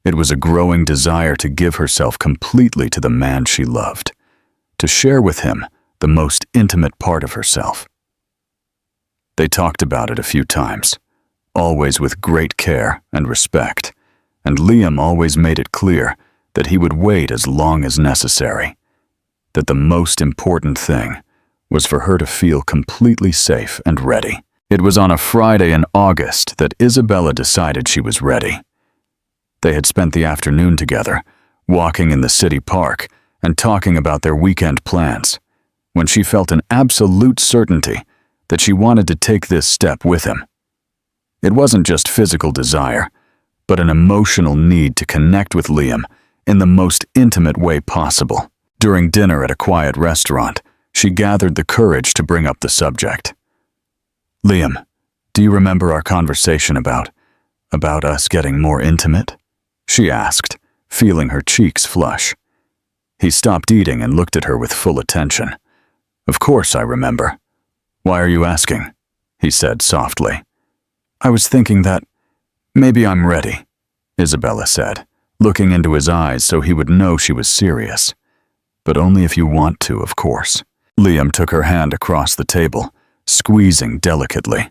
Speaker 1: It was a growing desire to give herself completely to the man she loved, to share with him the most intimate part of herself. They talked about it a few times, always with great care and respect, and Liam always made it clear that he would wait as long as necessary, that the most important thing was for her to feel completely safe and ready. It was on a Friday in August that Isabella decided she was ready. They had spent the afternoon together, walking in the city park and talking about their weekend plans, when she felt an absolute certainty that she wanted to take this step with him. It wasn't just physical desire, but an emotional need to connect with Liam in the most intimate way possible. During dinner at a quiet restaurant, she gathered the courage to bring up the subject. "Liam, do you remember our conversation about us getting more intimate?" she asked, feeling her cheeks flush. He stopped eating and looked at her with full attention. "Of course I remember. Why are you asking?" he said softly. "I was thinking that maybe I'm ready," Isabella said, looking into his eyes so he would know she was serious. "But only if you want to, of course." Liam took her hand across the table, squeezing delicately.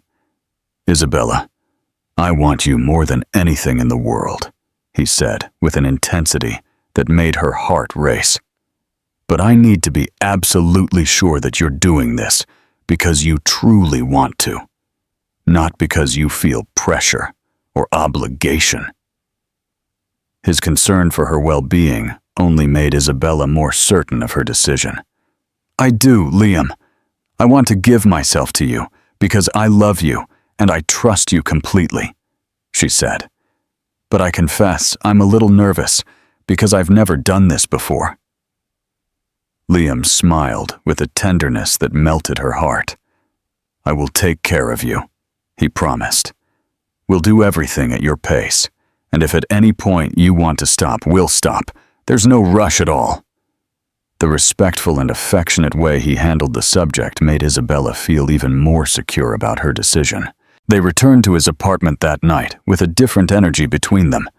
Speaker 1: "Isabella, I want you more than anything in the world," he said with an intensity that made her heart race. "But I need to be absolutely sure that you're doing this because you truly want to, not because you feel pressure or obligation." His concern for her well-being only made Isabella more certain of her decision. "I do, Liam. I want to give myself to you because I love you and I trust you completely," she said. "But I confess I'm a little nervous because I've never done this before." Liam smiled with a tenderness that melted her heart. "I will take care of you," he promised. "We'll do everything at your pace, and if at any point you want to stop, we'll stop. There's no rush at all." The respectful and affectionate way he handled the subject made Isabella feel even more secure about her decision. They returned to his apartment that night with a different energy between them,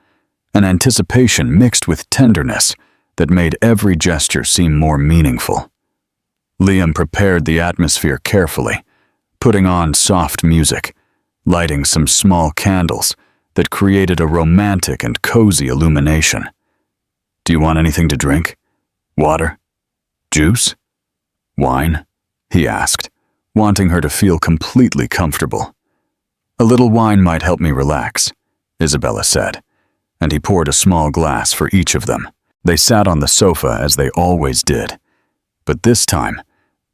Speaker 1: an anticipation mixed with tenderness that made every gesture seem more meaningful. Liam prepared the atmosphere carefully, putting on soft music, lighting some small candles that created a romantic and cozy illumination. "Do you want anything to drink? Water? Juice? Wine?" he asked, wanting her to feel completely comfortable. "A little wine might help me relax," Isabella said, and he poured a small glass for each of them. They sat on the sofa as they always did, but this time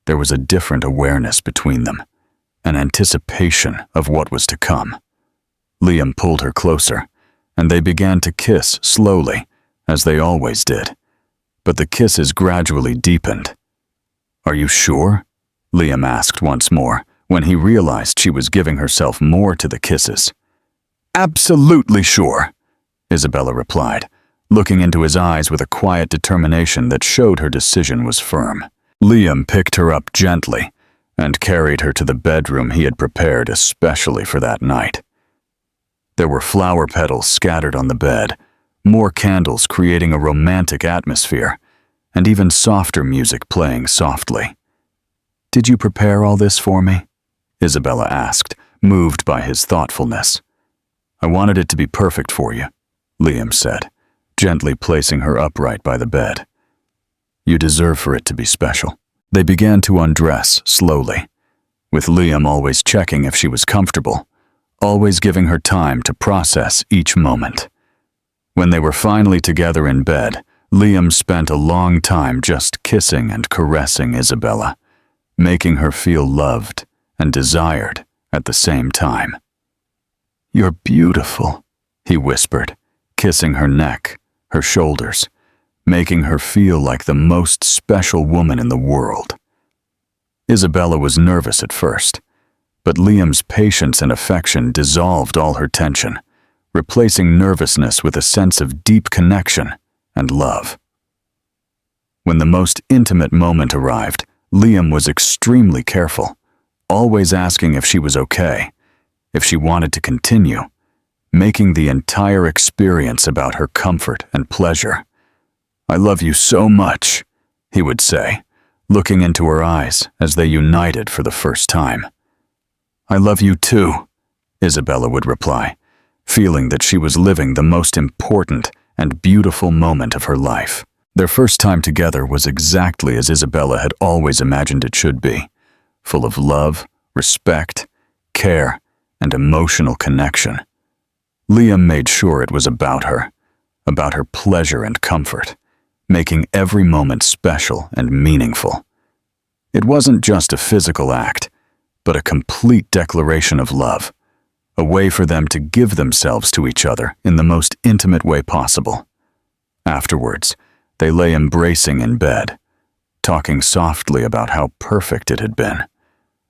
Speaker 1: there was a different awareness between them, an anticipation of what was to come. Liam pulled her closer, and they began to kiss slowly, as they always did, but the kisses gradually deepened. "Are you sure?" Liam asked once more, when he realized she was giving herself more to the kisses. "Absolutely sure," Isabella replied, looking into his eyes with a quiet determination that showed her decision was firm. Liam picked her up gently and carried her to the bedroom he had prepared especially for that night. There were flower petals scattered on the bed, more candles creating a romantic atmosphere, and even softer music playing softly. "Did you prepare all this for me?" Isabella asked, moved by his thoughtfulness. "I wanted it to be perfect for you," Liam said, gently placing her upright by the bed. "You deserve for it to be special." They began to undress slowly, with Liam always checking if she was comfortable, always giving her time to process each moment. When they were finally together in bed, Liam spent a long time just kissing and caressing Isabella, making her feel loved and desired at the same time. "You're beautiful," he whispered, kissing her neck, her shoulders, making her feel like the most special woman in the world. Isabella was nervous at first, but Liam's patience and affection dissolved all her tension, replacing nervousness with a sense of deep connection and love. When the most intimate moment arrived, Liam was extremely careful, always asking if she was okay, if she wanted to continue, making the entire experience about her comfort and pleasure. "I love you so much," he would say, looking into her eyes as they united for the first time. "I love you too," Isabella would reply, feeling that she was living the most important and beautiful moment of her life. Their first time together was exactly as Isabella had always imagined it should be, full of love, respect, care, and emotional connection. Liam made sure it was about her pleasure and comfort, making every moment special and meaningful. It wasn't just a physical act, but a complete declaration of love, a way for them to give themselves to each other in the most intimate way possible. Afterwards, they lay embracing in bed, talking softly about how perfect it had been,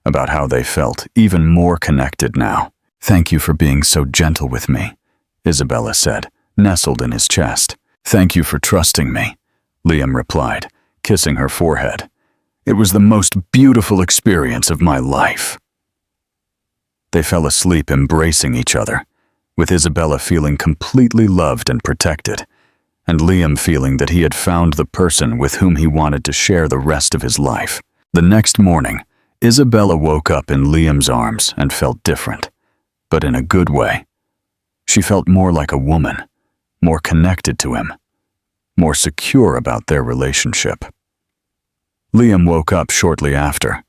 Speaker 1: about how they felt even more connected now. "Thank you for being so gentle with me," Isabella said, nestled in his chest. "Thank you for trusting me," Liam replied, kissing her forehead. "It was the most beautiful experience of my life." They fell asleep embracing each other, with Isabella feeling completely loved and protected, and Liam feeling that he had found the person with whom he wanted to share the rest of his life. The next morning, Isabella woke up in Liam's arms and felt different, but in a good way. She felt more like a woman, more connected to him, more secure about their relationship. Liam woke up shortly after,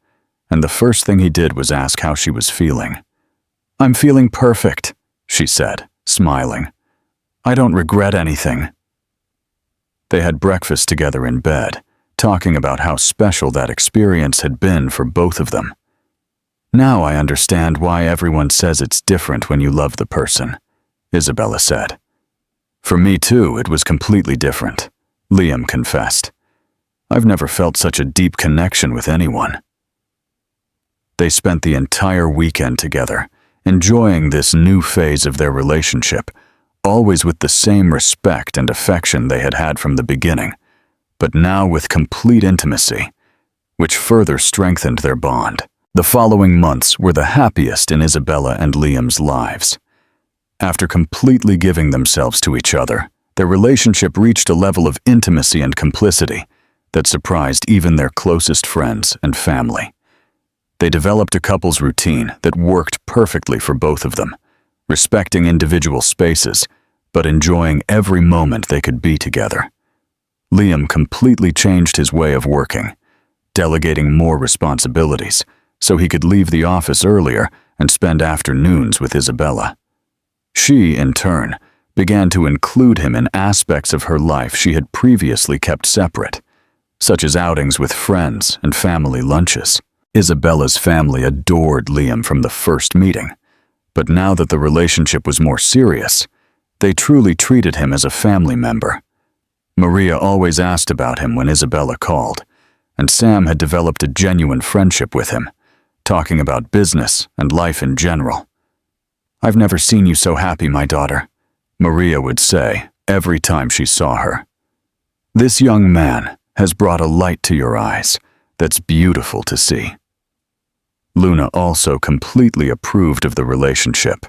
Speaker 1: and the first thing he did was ask how she was feeling. "I'm feeling perfect," she said, smiling. "I don't regret anything." They had breakfast together in bed, talking about how special that experience had been for both of them. "Now I understand why everyone says it's different when you love the person," Isabella said. "For me too, it was completely different," Liam confessed. "I've never felt such a deep connection with anyone." They spent the entire weekend together, enjoying this new phase of their relationship, always with the same respect and affection they had had from the beginning, but now with complete intimacy, which further strengthened their bond. The following months were the happiest in Isabella and Liam's lives. After completely giving themselves to each other, their relationship reached a level of intimacy and complicity that surprised even their closest friends and family. They developed a couple's routine that worked perfectly for both of them, respecting individual spaces, but enjoying every moment they could be together. Liam completely changed his way of working, delegating more responsibilities so he could leave the office earlier and spend afternoons with Isabella. She, in turn, began to include him in aspects of her life she had previously kept separate, such as outings with friends and family lunches. Isabella's family adored Liam from the first meeting, but now that the relationship was more serious, they truly treated him as a family member. Maria always asked about him when Isabella called, and Sam had developed a genuine friendship with him, talking about business and life in general. "I've never seen you so happy, my daughter," Maria would say every time she saw her. "This young man has brought a light to your eyes that's beautiful to see." Luna also completely approved of the relationship,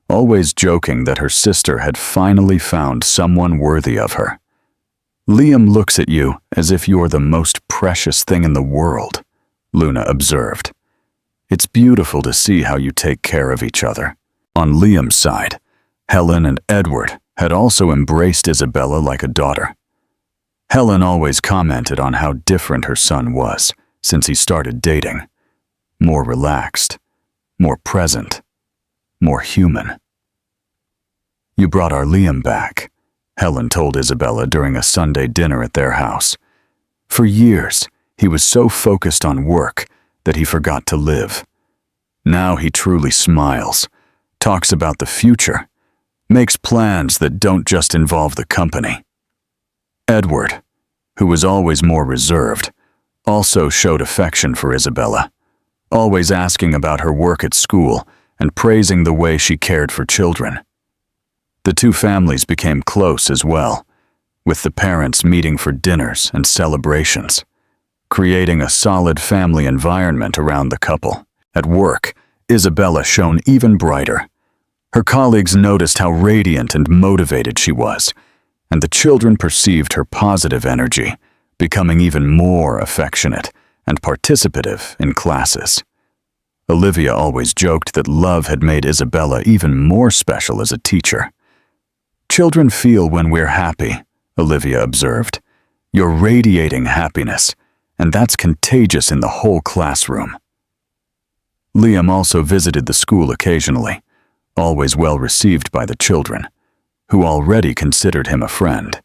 Speaker 1: always joking that her sister had finally found someone worthy of her. "Liam looks at you as if you're the most precious thing in the world," Luna observed. "It's beautiful to see how you take care of each other." On Liam's side, Helen and Edward had also embraced Isabella like a daughter. Helen always commented on how different her son was since he started dating. More relaxed, more present, more human. "You brought our Liam back," Helen told Isabella during a Sunday dinner at their house. For years, he was so focused on work that he forgot to live. Now he truly smiles, talks about the future, makes plans that don't just involve the company. Edward, who was always more reserved, also showed affection for Isabella, always asking about her work at school and praising the way she cared for children. The two families became close as well, with the parents meeting for dinners and celebrations, creating a solid family environment around the couple. At work, Isabella shone even brighter. Her colleagues noticed how radiant and motivated she was, and the children perceived her positive energy, becoming even more affectionate and participative in classes. Olivia always joked that love had made Isabella even more special as a teacher. Children feel when we're happy, Olivia observed. You're radiating happiness, and that's contagious in the whole classroom. Liam also visited the school occasionally, always well received by the children, who already considered him a friend.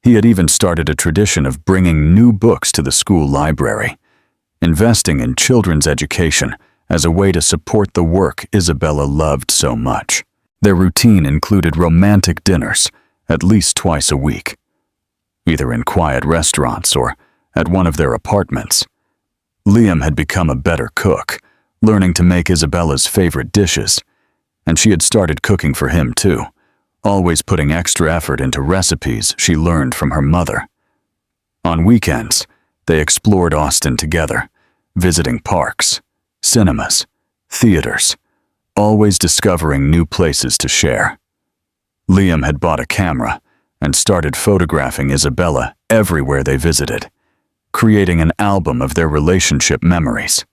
Speaker 1: He had even started a tradition of bringing new books to the school library, investing in children's education as a way to support the work Isabella loved so much. Their routine included romantic dinners at least twice a week, either in quiet restaurants or at one of their apartments. Liam had become a better cook, learning to make Isabella's favorite dishes, and she had started cooking for him too, always putting extra effort into recipes she learned from her mother. On weekends, they explored Austin together, visiting parks, cinemas, theaters, always discovering new places to share. Liam had bought a camera and started photographing Isabella everywhere they visited, creating an album of their relationship memories.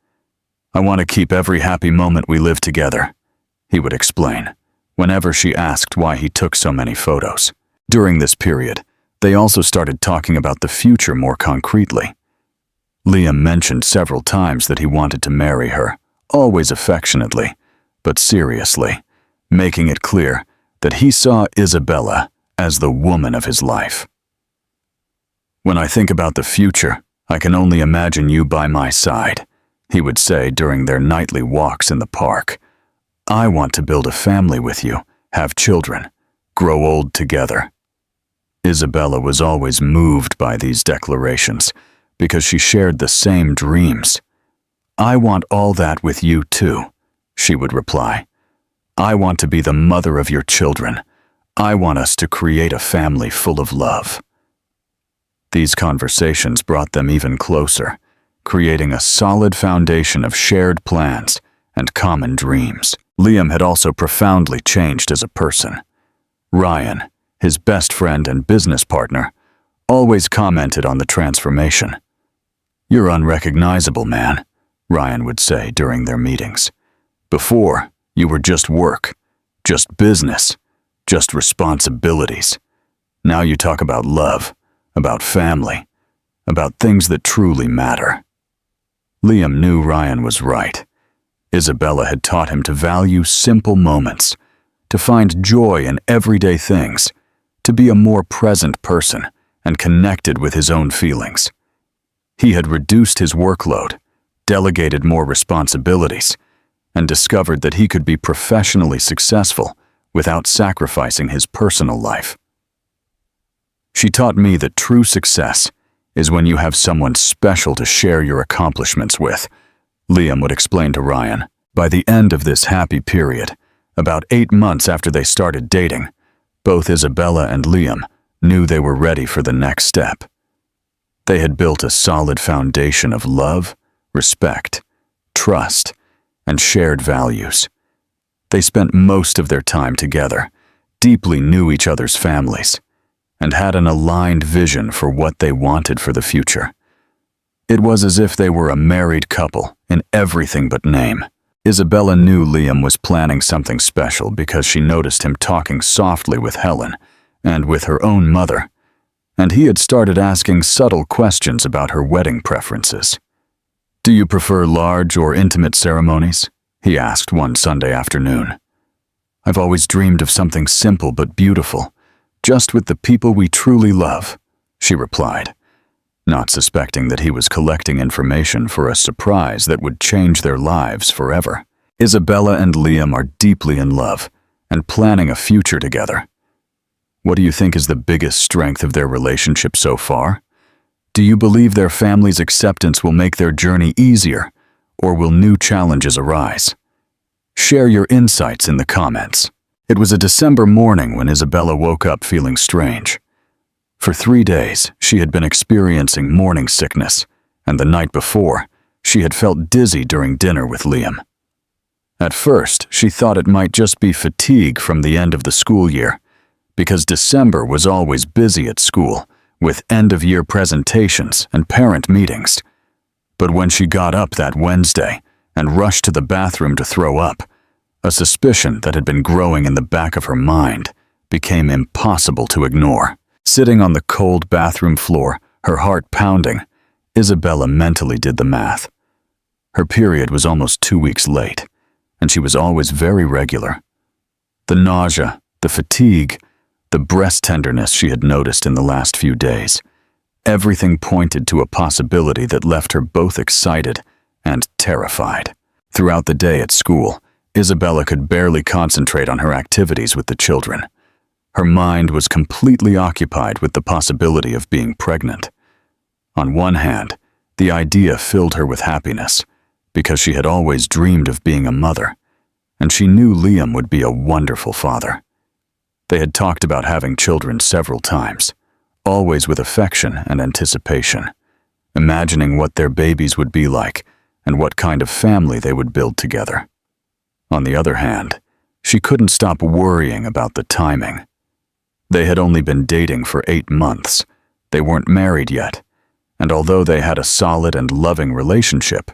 Speaker 1: "I want to keep every happy moment we live together," he would explain, whenever she asked why he took so many photos. During this period, they also started talking about the future more concretely. Liam mentioned several times that he wanted to marry her, always affectionately, but seriously, making it clear that he saw Isabella as the woman of his life. "When I think about the future, I can only imagine you by my side," he would say during their nightly walks in the park. "I want to build a family with you, have children, grow old together." Isabella was always moved by these declarations because she shared the same dreams. "I want all that with you too," she would reply. "I want to be the mother of your children. I want us to create a family full of love." These conversations brought them even closer, creating a solid foundation of shared plans and common dreams. Liam had also profoundly changed as a person. Ryan, his best friend and business partner, always commented on the transformation. "You're unrecognizable, man," Ryan would say during their meetings. "Before, you were just work, just business, just responsibilities. Now you talk about love, about family, about things that truly matter." Liam knew Ryan was right. Isabella had taught him to value simple moments, to find joy in everyday things, to be a more present person and connected with his own feelings. He had reduced his workload, delegated more responsibilities, and discovered that he could be professionally successful without sacrificing his personal life. "She taught me that true success is when you have someone special to share your accomplishments with," Liam would explain to Ryan. By the end of this happy period, about 8 months after they started dating, both Isabella and Liam knew they were ready for the next step. They had built a solid foundation of love, respect, trust, and shared values. They spent most of their time together, deeply knew each other's families, and had an aligned vision for what they wanted for the future. It was as if they were a married couple in everything but name. Isabella knew Liam was planning something special because she noticed him talking softly with Helen and with her own mother, and he had started asking subtle questions about her wedding preferences. "Do you prefer large or intimate ceremonies?" he asked one Sunday afternoon. "I've always dreamed of something simple but beautiful, just with the people we truly love," she replied, not suspecting that he was collecting information for a surprise that would change their lives forever. Isabella and Liam are deeply in love and planning a future together. What do you think is the biggest strength of their relationship so far? Do you believe their family's acceptance will make their journey easier, or will new challenges arise? Share your insights in the comments. It was a December morning when Isabella woke up feeling strange. For 3 days, she had been experiencing morning sickness, and the night before, she had felt dizzy during dinner with Liam. At first, she thought it might just be fatigue from the end of the school year, because December was always busy at school, with end-of-year presentations and parent meetings. But when she got up that Wednesday and rushed to the bathroom to throw up, a suspicion that had been growing in the back of her mind became impossible to ignore. Sitting on the cold bathroom floor, her heart pounding, Isabella mentally did the math. Her period was almost 2 weeks late, and she was always very regular. The nausea, the fatigue, the breast tenderness she had noticed in the last few days, everything pointed to a possibility that left her both excited and terrified. Throughout the day at school, Isabella could barely concentrate on her activities with the children. Her mind was completely occupied with the possibility of being pregnant. On one hand, the idea filled her with happiness, because she had always dreamed of being a mother, and she knew Liam would be a wonderful father. They had talked about having children several times, always with affection and anticipation, imagining what their babies would be like and what kind of family they would build together. On the other hand, she couldn't stop worrying about the timing. They had only been dating for 8 months. They weren't married yet, and although they had a solid and loving relationship,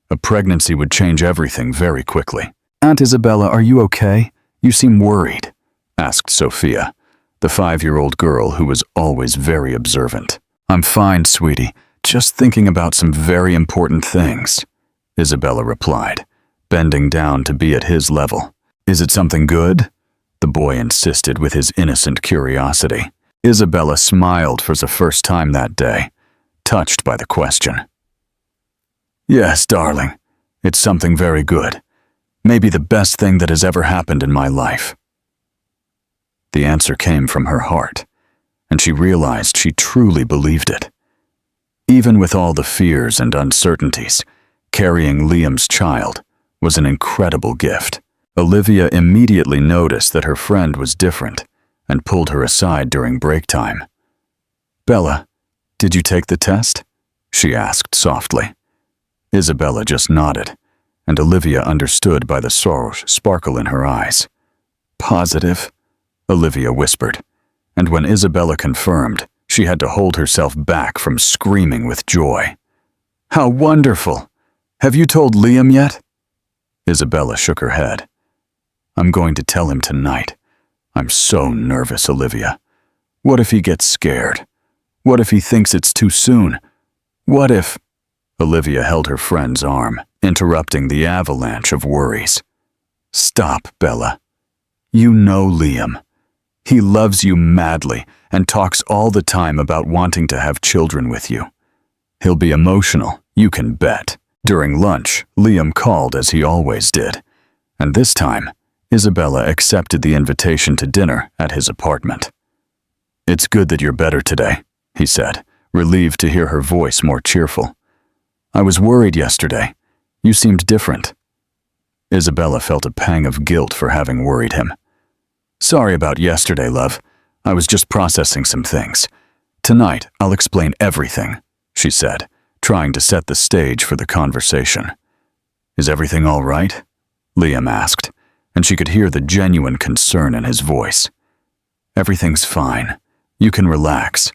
Speaker 1: a pregnancy would change everything very quickly. "Aunt Isabella, are you okay? You seem worried," asked Sophia, the 5-year-old girl who was always very observant. "I'm fine, sweetie, just thinking about some very important things," Isabella replied, bending down to be at his level. "Is it something good?" the boy insisted with his innocent curiosity. Isabella smiled for the first time that day, touched by the question. "Yes, darling, it's something very good. Maybe the best thing that has ever happened in my life." The answer came from her heart, and she realized she truly believed it. Even with all the fears and uncertainties, carrying Liam's child was an incredible gift. Olivia immediately noticed that her friend was different and pulled her aside during break time. "Bella, did you take the test?" she asked softly. Isabella just nodded, and Olivia understood by the sparkle in her eyes. "Positive," Olivia whispered, and when Isabella confirmed, she had to hold herself back from screaming with joy. "How wonderful! Have you told Liam yet?" Isabella shook her head. "I'm going to tell him tonight. I'm so nervous, Olivia. What if he gets scared? What if he thinks it's too soon? What if—" Olivia held her friend's arm, interrupting the avalanche of worries. "Stop, Bella. You know Liam. He loves you madly and talks all the time about wanting to have children with you. He'll be emotional, you can bet." During lunch, Liam called as he always did, and this time, Isabella accepted the invitation to dinner at his apartment. "It's good that you're better today," he said, relieved to hear her voice more cheerful. "I was worried yesterday. You seemed different." Isabella felt a pang of guilt for having worried him. "Sorry about yesterday, love. I was just processing some things. Tonight, I'll explain everything," she said, trying to set the stage for the conversation. "Is everything all right?" Liam asked, and she could hear the genuine concern in his voice. "Everything's fine. You can relax.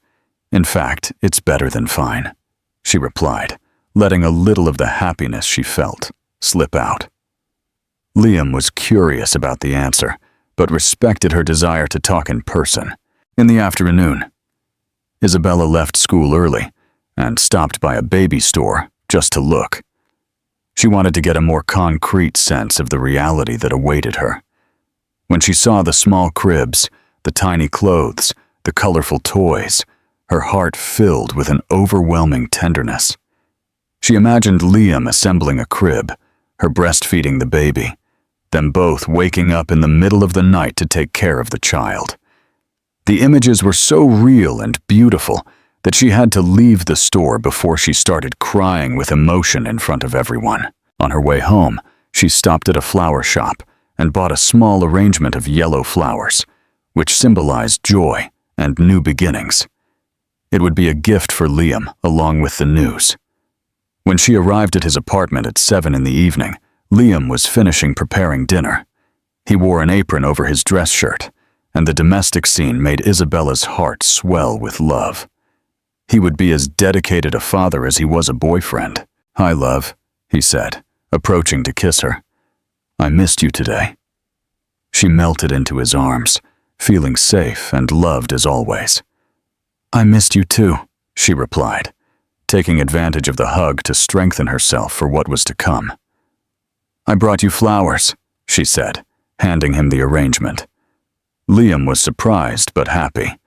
Speaker 1: In fact, it's better than fine," she replied, letting a little of the happiness she felt slip out. Liam was curious about the answer, but respected her desire to talk in person. In the afternoon, Isabella left school early and stopped by a baby store just to look. She wanted to get a more concrete sense of the reality that awaited her. When she saw the small cribs, The tiny clothes, the colorful toys, her heart filled with an overwhelming tenderness. She imagined Liam assembling a crib, her breastfeeding the baby, them both waking up in the middle of the night to take care of the child. The images were so real and beautiful that she had to leave the store before she started crying with emotion in front of everyone. On her way home, she stopped at a flower shop and bought a small arrangement of yellow flowers, which symbolized joy and new beginnings. It would be a gift for Liam, along with the news. When she arrived at his apartment at 7 in the evening, Liam was finishing preparing dinner. He wore an apron over his dress shirt, and the domestic scene made Isabella's heart swell with love. He would be as dedicated a father as he was a boyfriend. "Hi, love," he said, approaching to kiss her. "I missed you today." She melted into his arms, feeling safe and loved as always. "I missed you too," she replied, taking advantage of the hug to strengthen herself for what was to come. "I brought you flowers," she said, handing him the arrangement. Liam was surprised but happy.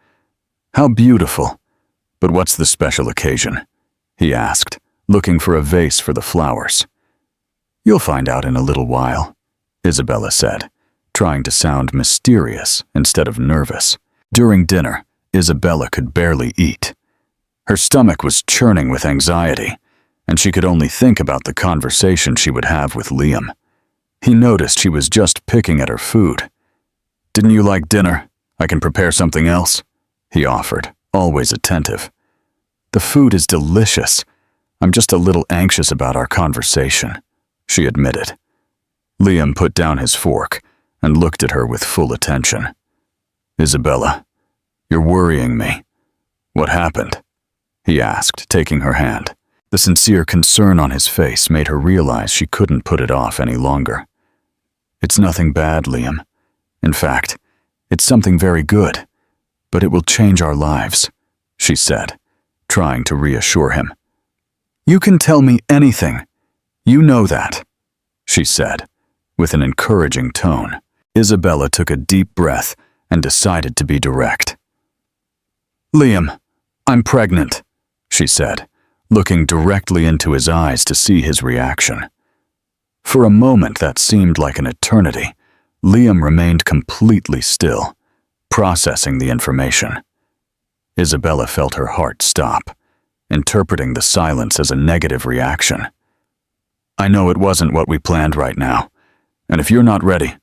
Speaker 1: "How beautiful. But what's the special occasion?" he asked, looking for a vase for the flowers. "You'll find out in a little while," Isabella said, trying to sound mysterious instead of nervous. During dinner, Isabella could barely eat. Her stomach was churning with anxiety, and she could only think about the conversation she would have with Liam. He noticed she was just picking at her food. "Didn't you like dinner? I can prepare something else," he offered, always attentive. "The food is delicious. I'm just a little anxious about our conversation," she admitted. Liam put down his fork and looked at her with full attention. "Isabella, you're worrying me. What happened?" he asked, taking her hand. The sincere concern on his face made her realize she couldn't put it off any longer. "It's nothing bad, Liam. In fact, it's something very good, but it will change our lives," she said, trying to reassure him. "You can tell me anything. You know that," she said, with an encouraging tone. Isabella took a deep breath and decided to be direct. "Liam, I'm pregnant," she said, looking directly into his eyes to see his reaction. For a moment that seemed like an eternity, Liam remained completely still, processing the information. Isabella felt her heart stop, interpreting the silence as a negative reaction. "I know it wasn't what we planned right now, and if you're not ready,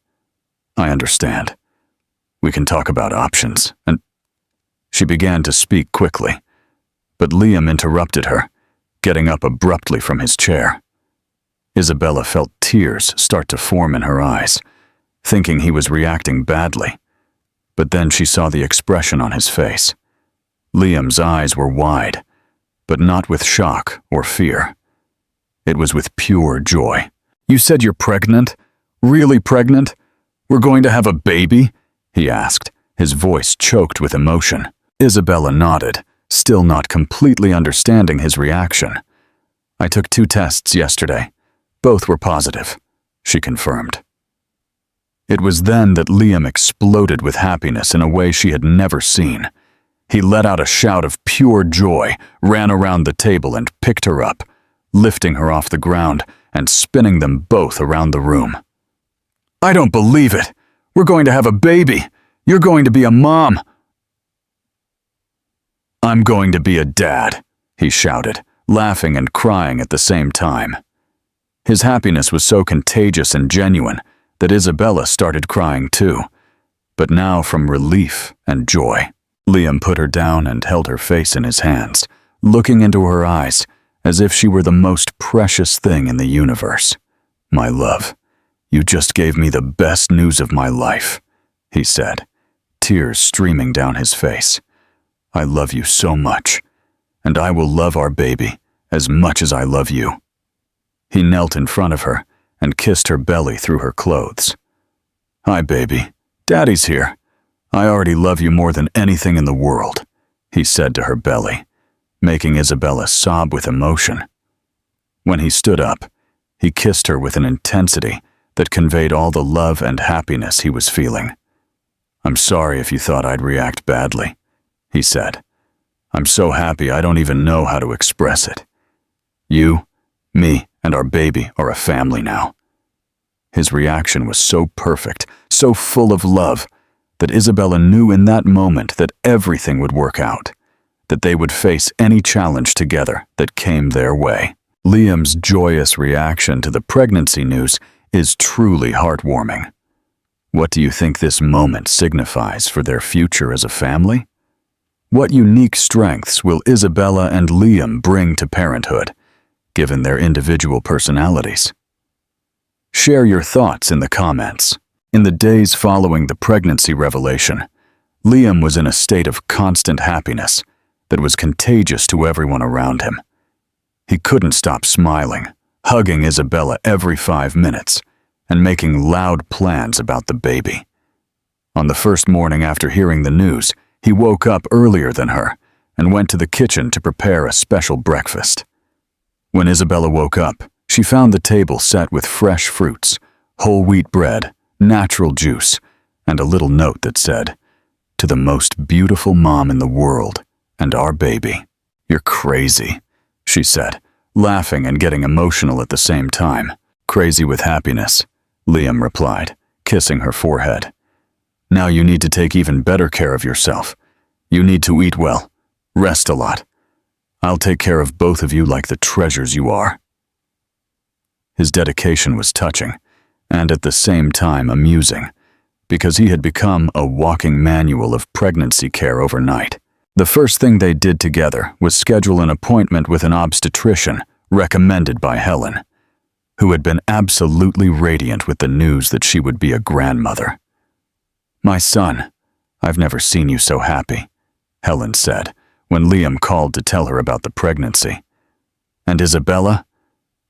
Speaker 1: I understand. We can talk about options," and she began to speak quickly, but Liam interrupted her, getting up abruptly from his chair. Isabella felt tears start to form in her eyes, thinking he was reacting badly, but then she saw the expression on his face. Liam's eyes were wide, but not with shock or fear. It was with pure joy. "You said you're pregnant? Really pregnant? We're going to have a baby?" he asked, his voice choked with emotion. Isabella nodded, still not completely understanding his reaction. "I took 2 tests yesterday. Both were positive," she confirmed. It was then that Liam exploded with happiness in a way she had never seen. He let out a shout of pure joy, ran around the table and picked her up, lifting her off the ground and spinning them both around the room. "I don't believe it! We're going to have a baby! You're going to be a mom!" "I'm going to be a dad," he shouted, laughing and crying at the same time. His happiness was so contagious and genuine that Isabella started crying too, but now from relief and joy. Liam put her down and held her face in his hands, looking into her eyes as if she were the most precious thing in the universe. "My love, you just gave me the best news of my life," he said, tears streaming down his face. "I love you so much, and I will love our baby as much as I love you." He knelt in front of her and kissed her belly through her clothes. "Hi, baby. Daddy's here. I already love you more than anything in the world," he said to her belly, making Isabella sob with emotion. When he stood up, he kissed her with an intensity that conveyed all the love and happiness he was feeling. "I'm sorry if you thought I'd react badly," he said. "I'm so happy I don't even know how to express it. You, me, and our baby are a family now." His reaction was so perfect, so full of love, that Isabella knew in that moment that everything would work out, that they would face any challenge together that came their way. Liam's joyous reaction to the pregnancy news is truly heartwarming. What do you think this moment signifies for their future as a family? What unique strengths will Isabella and Liam bring to parenthood, given their individual personalities? Share your thoughts in the comments. In the days following the pregnancy revelation, Liam was in a state of constant happiness that was contagious to everyone around him. He couldn't stop smiling, hugging Isabella every 5 minutes, and making loud plans about the baby. On the first morning after hearing the news, he woke up earlier than her and went to the kitchen to prepare a special breakfast. When Isabella woke up, she found the table set with fresh fruits, whole wheat bread, natural juice, and a little note that said, "To the most beautiful mom in the world and our baby." "You're crazy," she said, laughing and getting emotional at the same time. "Crazy with happiness," Liam replied, kissing her forehead. "Now you need to take even better care of yourself. You need to eat well, rest a lot. I'll take care of both of you like the treasures you are." His dedication was touching, and at the same time amusing, because he had become a walking manual of pregnancy care overnight. The first thing they did together was schedule an appointment with an obstetrician recommended by Helen, who had been absolutely radiant with the news that she would be a grandmother. "My son, I've never seen you so happy," Helen said when Liam called to tell her about the pregnancy. "And Isabella?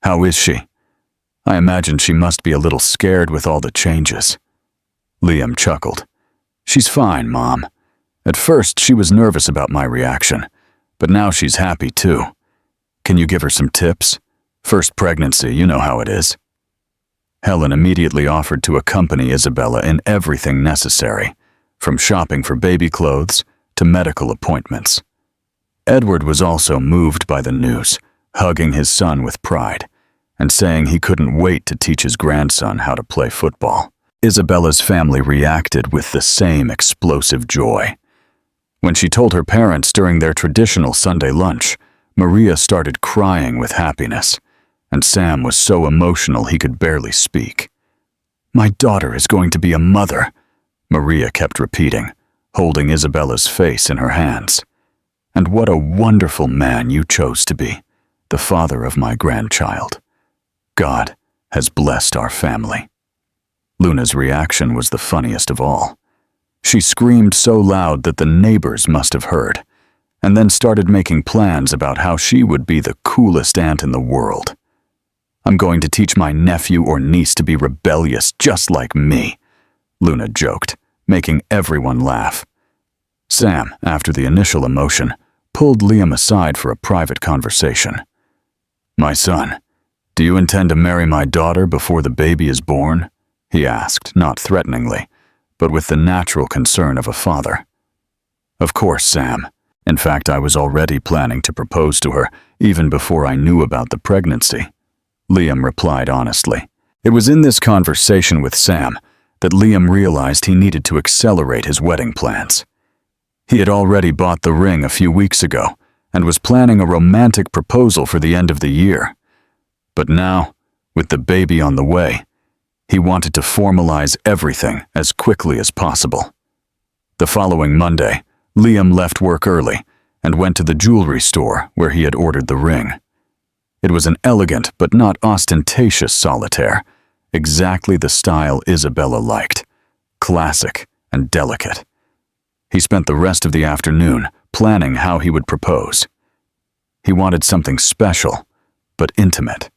Speaker 1: How is she? I imagine she must be a little scared with all the changes." Liam chuckled. "She's fine, Mom. At first, she was nervous about my reaction, but now she's happy too. Can you give her some tips? First pregnancy, you know how it is." Helen immediately offered to accompany Isabella in everything necessary, from shopping for baby clothes to medical appointments. Edward was also moved by the news, hugging his son with pride, and saying he couldn't wait to teach his grandson how to play football. Isabella's family reacted with the same explosive joy. When she told her parents during their traditional Sunday lunch, Maria started crying with happiness, and Sam was so emotional he could barely speak. "My daughter is going to be a mother," Maria kept repeating, holding Isabella's face in her hands. "And what a wonderful man you chose to be, the father of my grandchild. God has blessed our family." Luna's reaction was the funniest of all. She screamed so loud that the neighbors must have heard, and then started making plans about how she would be the coolest aunt in the world. "I'm going to teach my nephew or niece to be rebellious just like me," Luna joked, making everyone laugh. Sam, after the initial emotion, pulled Liam aside for a private conversation. "My son, do you intend to marry my daughter before the baby is born?" he asked, not threateningly, but with the natural concern of a father. "Of course, Sam. In fact, I was already planning to propose to her even before I knew about the pregnancy," Liam replied honestly. It was in this conversation with Sam that Liam realized he needed to accelerate his wedding plans. He had already bought the ring a few weeks ago and was planning a romantic proposal for the end of the year. But now, with the baby on the way, he wanted to formalize everything as quickly as possible. The following Monday, Liam left work early and went to the jewelry store where he had ordered the ring. It was an elegant but not ostentatious solitaire, exactly the style Isabella liked, classic and delicate. He spent the rest of the afternoon planning how he would propose. He wanted something special, but intimate,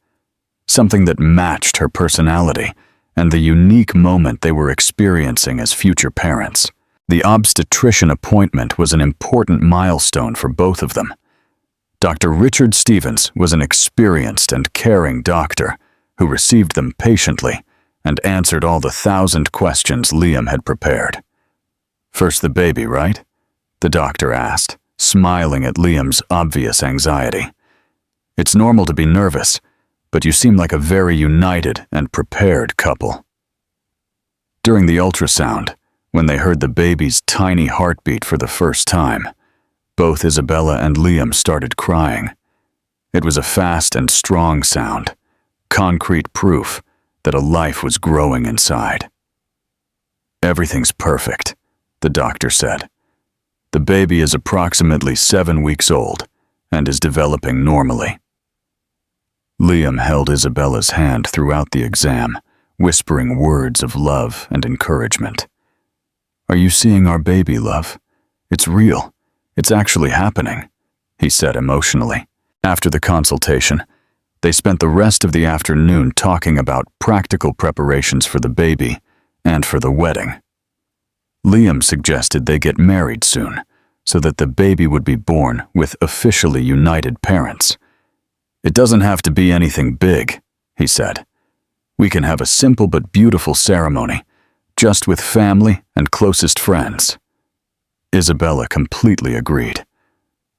Speaker 1: something that matched her personality and the unique moment they were experiencing as future parents. The obstetrician appointment was an important milestone for both of them. Dr. Richard Stevens was an experienced and caring doctor who received them patiently and answered all the 1,000 questions Liam had prepared. First the baby, right? The doctor asked, smiling at Liam's obvious anxiety. It's normal to be nervous, but you seem like a very united and prepared couple. During the ultrasound, when they heard the baby's tiny heartbeat for the first time, both Isabella and Liam started crying. It was a fast and strong sound, concrete proof that a life was growing inside. Everything's perfect, the doctor said. The baby is approximately 7 weeks old and is developing normally. Liam held Isabella's hand throughout the exam, whispering words of love and encouragement. Are you seeing our baby, love? It's real. It's actually happening, he said emotionally. After the consultation, they spent the rest of the afternoon talking about practical preparations for the baby and for the wedding. Liam suggested they get married soon, so that the baby would be born with officially united parents. It doesn't have to be anything big, he said. We can have a simple but beautiful ceremony, just with family and closest friends. Isabella completely agreed.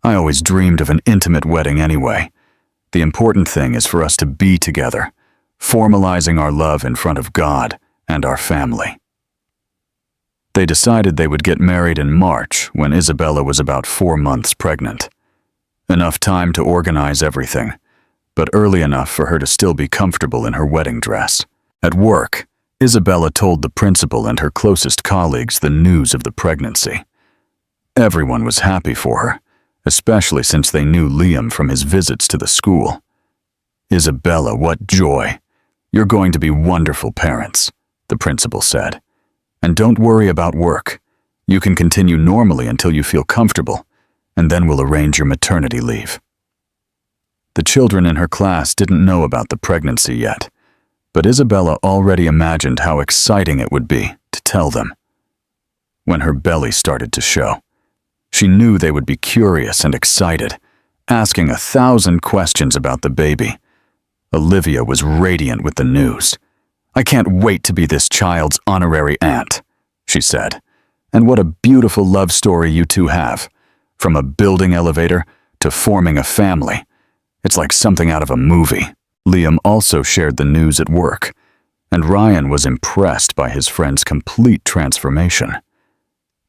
Speaker 1: I always dreamed of an intimate wedding anyway. The important thing is for us to be together, formalizing our love in front of God and our family. They decided they would get married in March when Isabella was about 4 months pregnant. Enough time to organize everything, but early enough for her to still be comfortable in her wedding dress. At work, Isabella told the principal and her closest colleagues the news of the pregnancy. Everyone was happy for her, especially since they knew Liam from his visits to the school. Isabella, what joy! You're going to be wonderful parents, the principal said. And don't worry about work. You can continue normally until you feel comfortable, and then we'll arrange your maternity leave. The children in her class didn't know about the pregnancy yet, but Isabella already imagined how exciting it would be to tell them. When her belly started to show, she knew they would be curious and excited, asking 1,000 questions about the baby. Olivia was radiant with the news. I can't wait to be this child's honorary aunt, she said. And what a beautiful love story you two have. From a building elevator to forming a family. It's like something out of a movie. Liam also shared the news at work, and Ryan was impressed by his friend's complete transformation.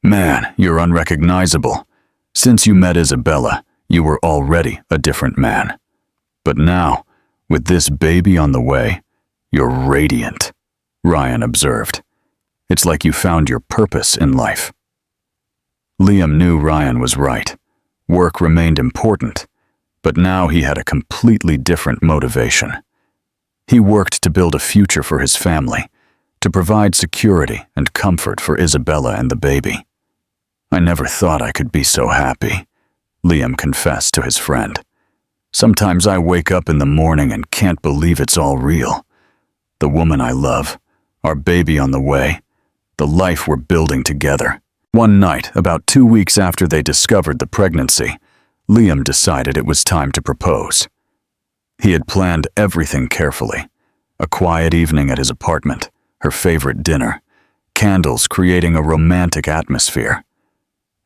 Speaker 1: Man, you're unrecognizable. Since you met Isabella, you were already a different man. But now, with this baby on the way, you're radiant, Ryan observed. It's like you found your purpose in life. Liam knew Ryan was right. Work remained important, but now he had a completely different motivation. He worked to build a future for his family, to provide security and comfort for Isabella and the baby. I never thought I could be so happy, Liam confessed to his friend. Sometimes I wake up in the morning and can't believe it's all real. The woman I love, our baby on the way, the life we're building together. One night, about 2 weeks after they discovered the pregnancy, Liam decided it was time to propose. He had planned everything carefully. A quiet evening at his apartment, her favorite dinner, candles creating a romantic atmosphere.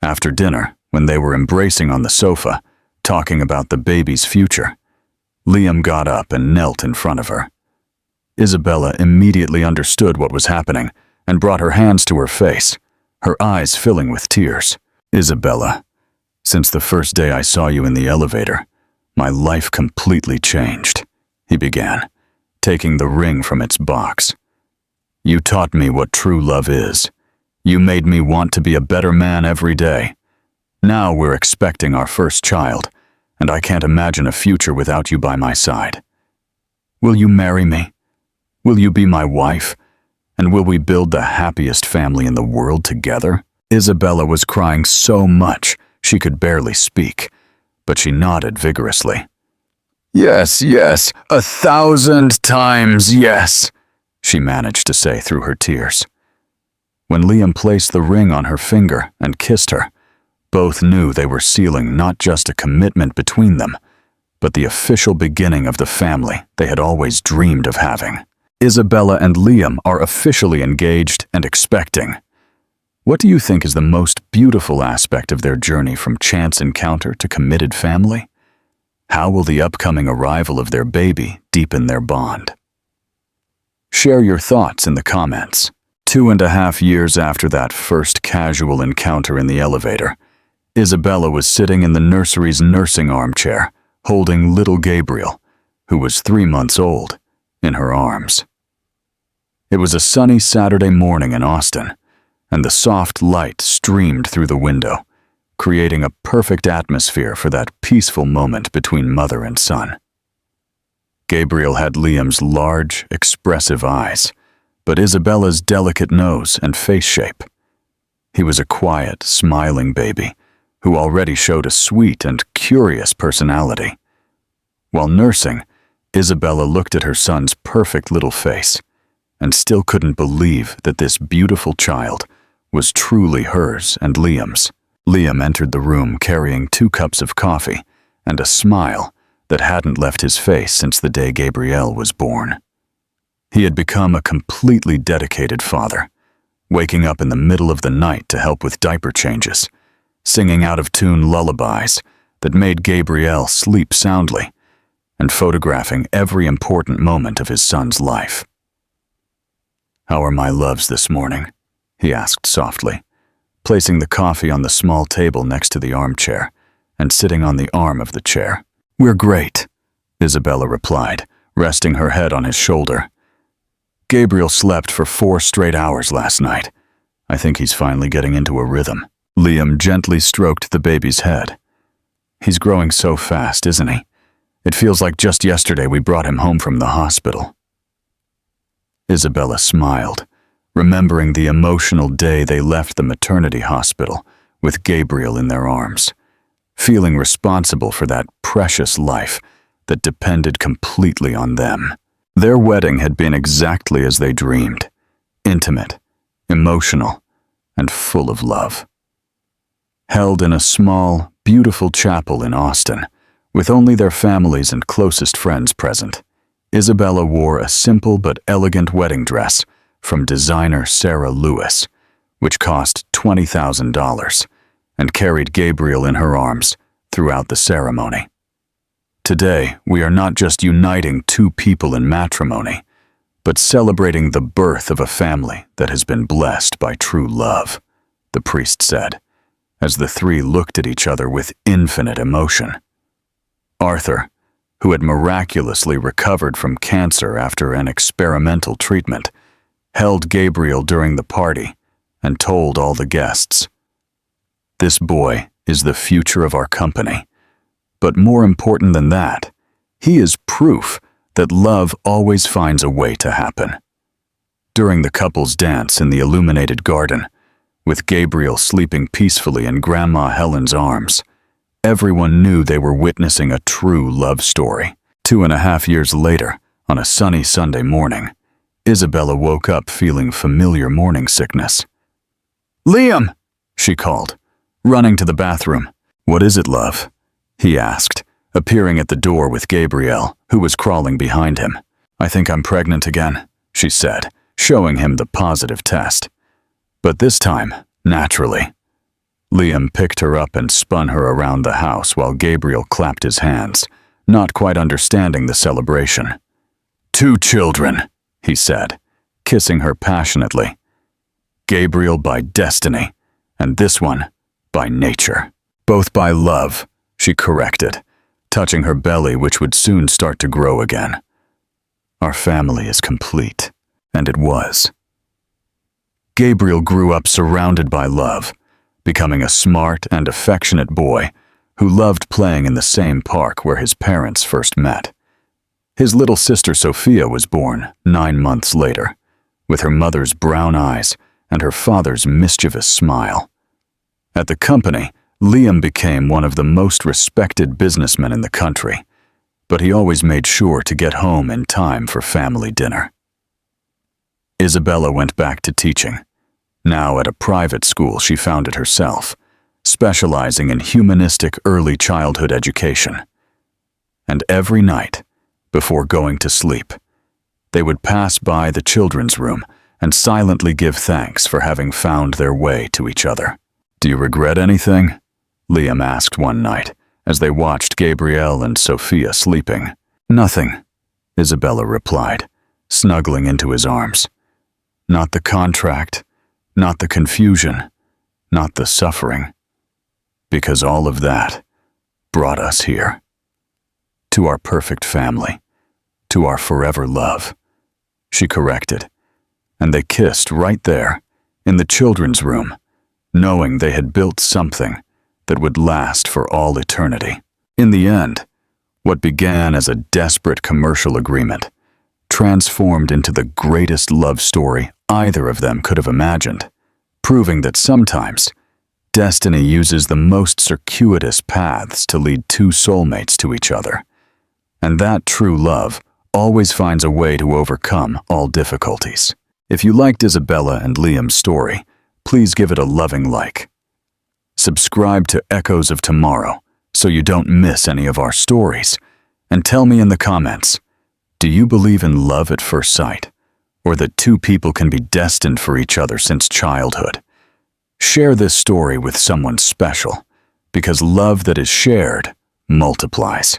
Speaker 1: After dinner, when they were embracing on the sofa, talking about the baby's future, Liam got up and knelt in front of her. Isabella immediately understood what was happening and brought her hands to her face, her eyes filling with tears. Isabella, since the first day I saw you in the elevator, my life completely changed, he began, taking the ring from its box. You taught me what true love is. You made me want to be a better man every day. Now we're expecting our first child, and I can't imagine a future without you by my side. Will you marry me? Will you be my wife? And will we build the happiest family in the world together? Isabella was crying so much she could barely speak, but she nodded vigorously. Yes, yes, 1,000 times yes, she managed to say through her tears. When Liam placed the ring on her finger and kissed her, both knew they were sealing not just a commitment between them, but the official beginning of the family they had always dreamed of having. Isabella and Liam are officially engaged and expecting. What do you think is the most beautiful aspect of their journey from chance encounter to committed family? How will the upcoming arrival of their baby deepen their bond? Share your thoughts in the comments. 2.5 years after that first casual encounter in the elevator, Isabella was sitting in the nursery's nursing armchair, holding little Gabriel, who was 3 months old, in her arms. It was a sunny Saturday morning in Austin, and the soft light streamed through the window, creating a perfect atmosphere for that peaceful moment between mother and son. Gabriel had Liam's large, expressive eyes, but Isabella's delicate nose and face shape. He was a quiet, smiling baby who already showed a sweet and curious personality. While nursing, Isabella looked at her son's perfect little face and still couldn't believe that this beautiful child was truly hers and Liam's. Liam entered the room carrying 2 cups of coffee and a smile that hadn't left his face since the day Gabrielle was born. He had become a completely dedicated father, waking up in the middle of the night to help with diaper changes, singing out-of-tune lullabies that made Gabrielle sleep soundly, and photographing every important moment of his son's life. "How are my loves this morning?" he asked softly, placing the coffee on the small table next to the armchair and sitting on the arm of the chair. "We're great," Isabella replied, resting her head on his shoulder. "Gabriel slept for 4 straight hours last night. I think he's finally getting into a rhythm." Liam gently stroked the baby's head. "He's growing so fast, isn't he? It feels like just yesterday we brought him home from the hospital." Isabella smiled, remembering the emotional day they left the maternity hospital with Gabriel in their arms, feeling responsible for that precious life that depended completely on them. Their wedding had been exactly as they dreamed, intimate, emotional, and full of love. Held in a small, beautiful chapel in Austin, with only their families and closest friends present, Isabella wore a simple but elegant wedding dress from designer Sarah Lewis, which cost $20,000, and carried Gabriel in her arms throughout the ceremony. Today, we are not just uniting 2 people in matrimony, but celebrating the birth of a family that has been blessed by true love, the priest said, as the 3 looked at each other with infinite emotion. Arthur, who had miraculously recovered from cancer after an experimental treatment, held Gabriel during the party and told all the guests, "This boy is the future of our company. But more important than that, he is proof that love always finds a way to happen." During the couple's dance in the illuminated garden, with Gabriel sleeping peacefully in Grandma Helen's arms, everyone knew they were witnessing a true love story. 2.5 years later, on a sunny Sunday morning, Isabella woke up feeling familiar morning sickness. "Liam!" she called, running to the bathroom. "What is it, love?" he asked, appearing at the door with Gabrielle, who was crawling behind him. "I think I'm pregnant again," she said, showing him the positive test. But this time, naturally. Liam picked her up and spun her around the house while Gabriel clapped his hands, not quite understanding the celebration. "2 children," he said, kissing her passionately. "Gabriel by destiny, and this one by nature. Both by love," she corrected, touching her belly, which would soon start to grow again. "Our family is complete," and it was. Gabriel grew up surrounded by love, becoming a smart and affectionate boy who loved playing in the same park where his parents first met. His little sister Sophia was born 9 months later, with her mother's brown eyes and her father's mischievous smile. At the company, Liam became one of the most respected businessmen in the country, but he always made sure to get home in time for family dinner. Isabella went back to teaching, now at a private school she founded herself, specializing in humanistic early childhood education. And every night, before going to sleep, they would pass by the children's room and silently give thanks for having found their way to each other. "Do you regret anything?" Liam asked one night as they watched Gabrielle and Sophia sleeping. "Nothing," Isabella replied, snuggling into his arms. "Not the contract, not the confusion, not the suffering. Because all of that brought us here. To our perfect family, to our forever love," she corrected, and they kissed right there, in the children's room, knowing they had built something that would last for all eternity. In the end, what began as a desperate commercial agreement transformed into the greatest love story either of them could have imagined, proving that sometimes destiny uses the most circuitous paths to lead two soulmates to each other, and that true love always finds a way to overcome all difficulties. If you liked Isabella and Liam's story, please give it a loving like. Subscribe to Echoes of Tomorrow so you don't miss any of our stories, and tell me in the comments, do you believe in love at first sight, or that two people can be destined for each other since childhood? Share this story with someone special, because love that is shared multiplies.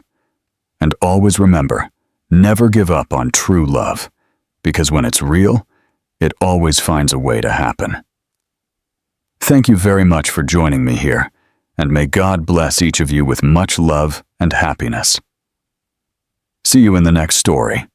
Speaker 1: And always remember, never give up on true love, because when it's real, it always finds a way to happen. Thank you very much for joining me here, and may God bless each of you with much love and happiness. See you in the next story.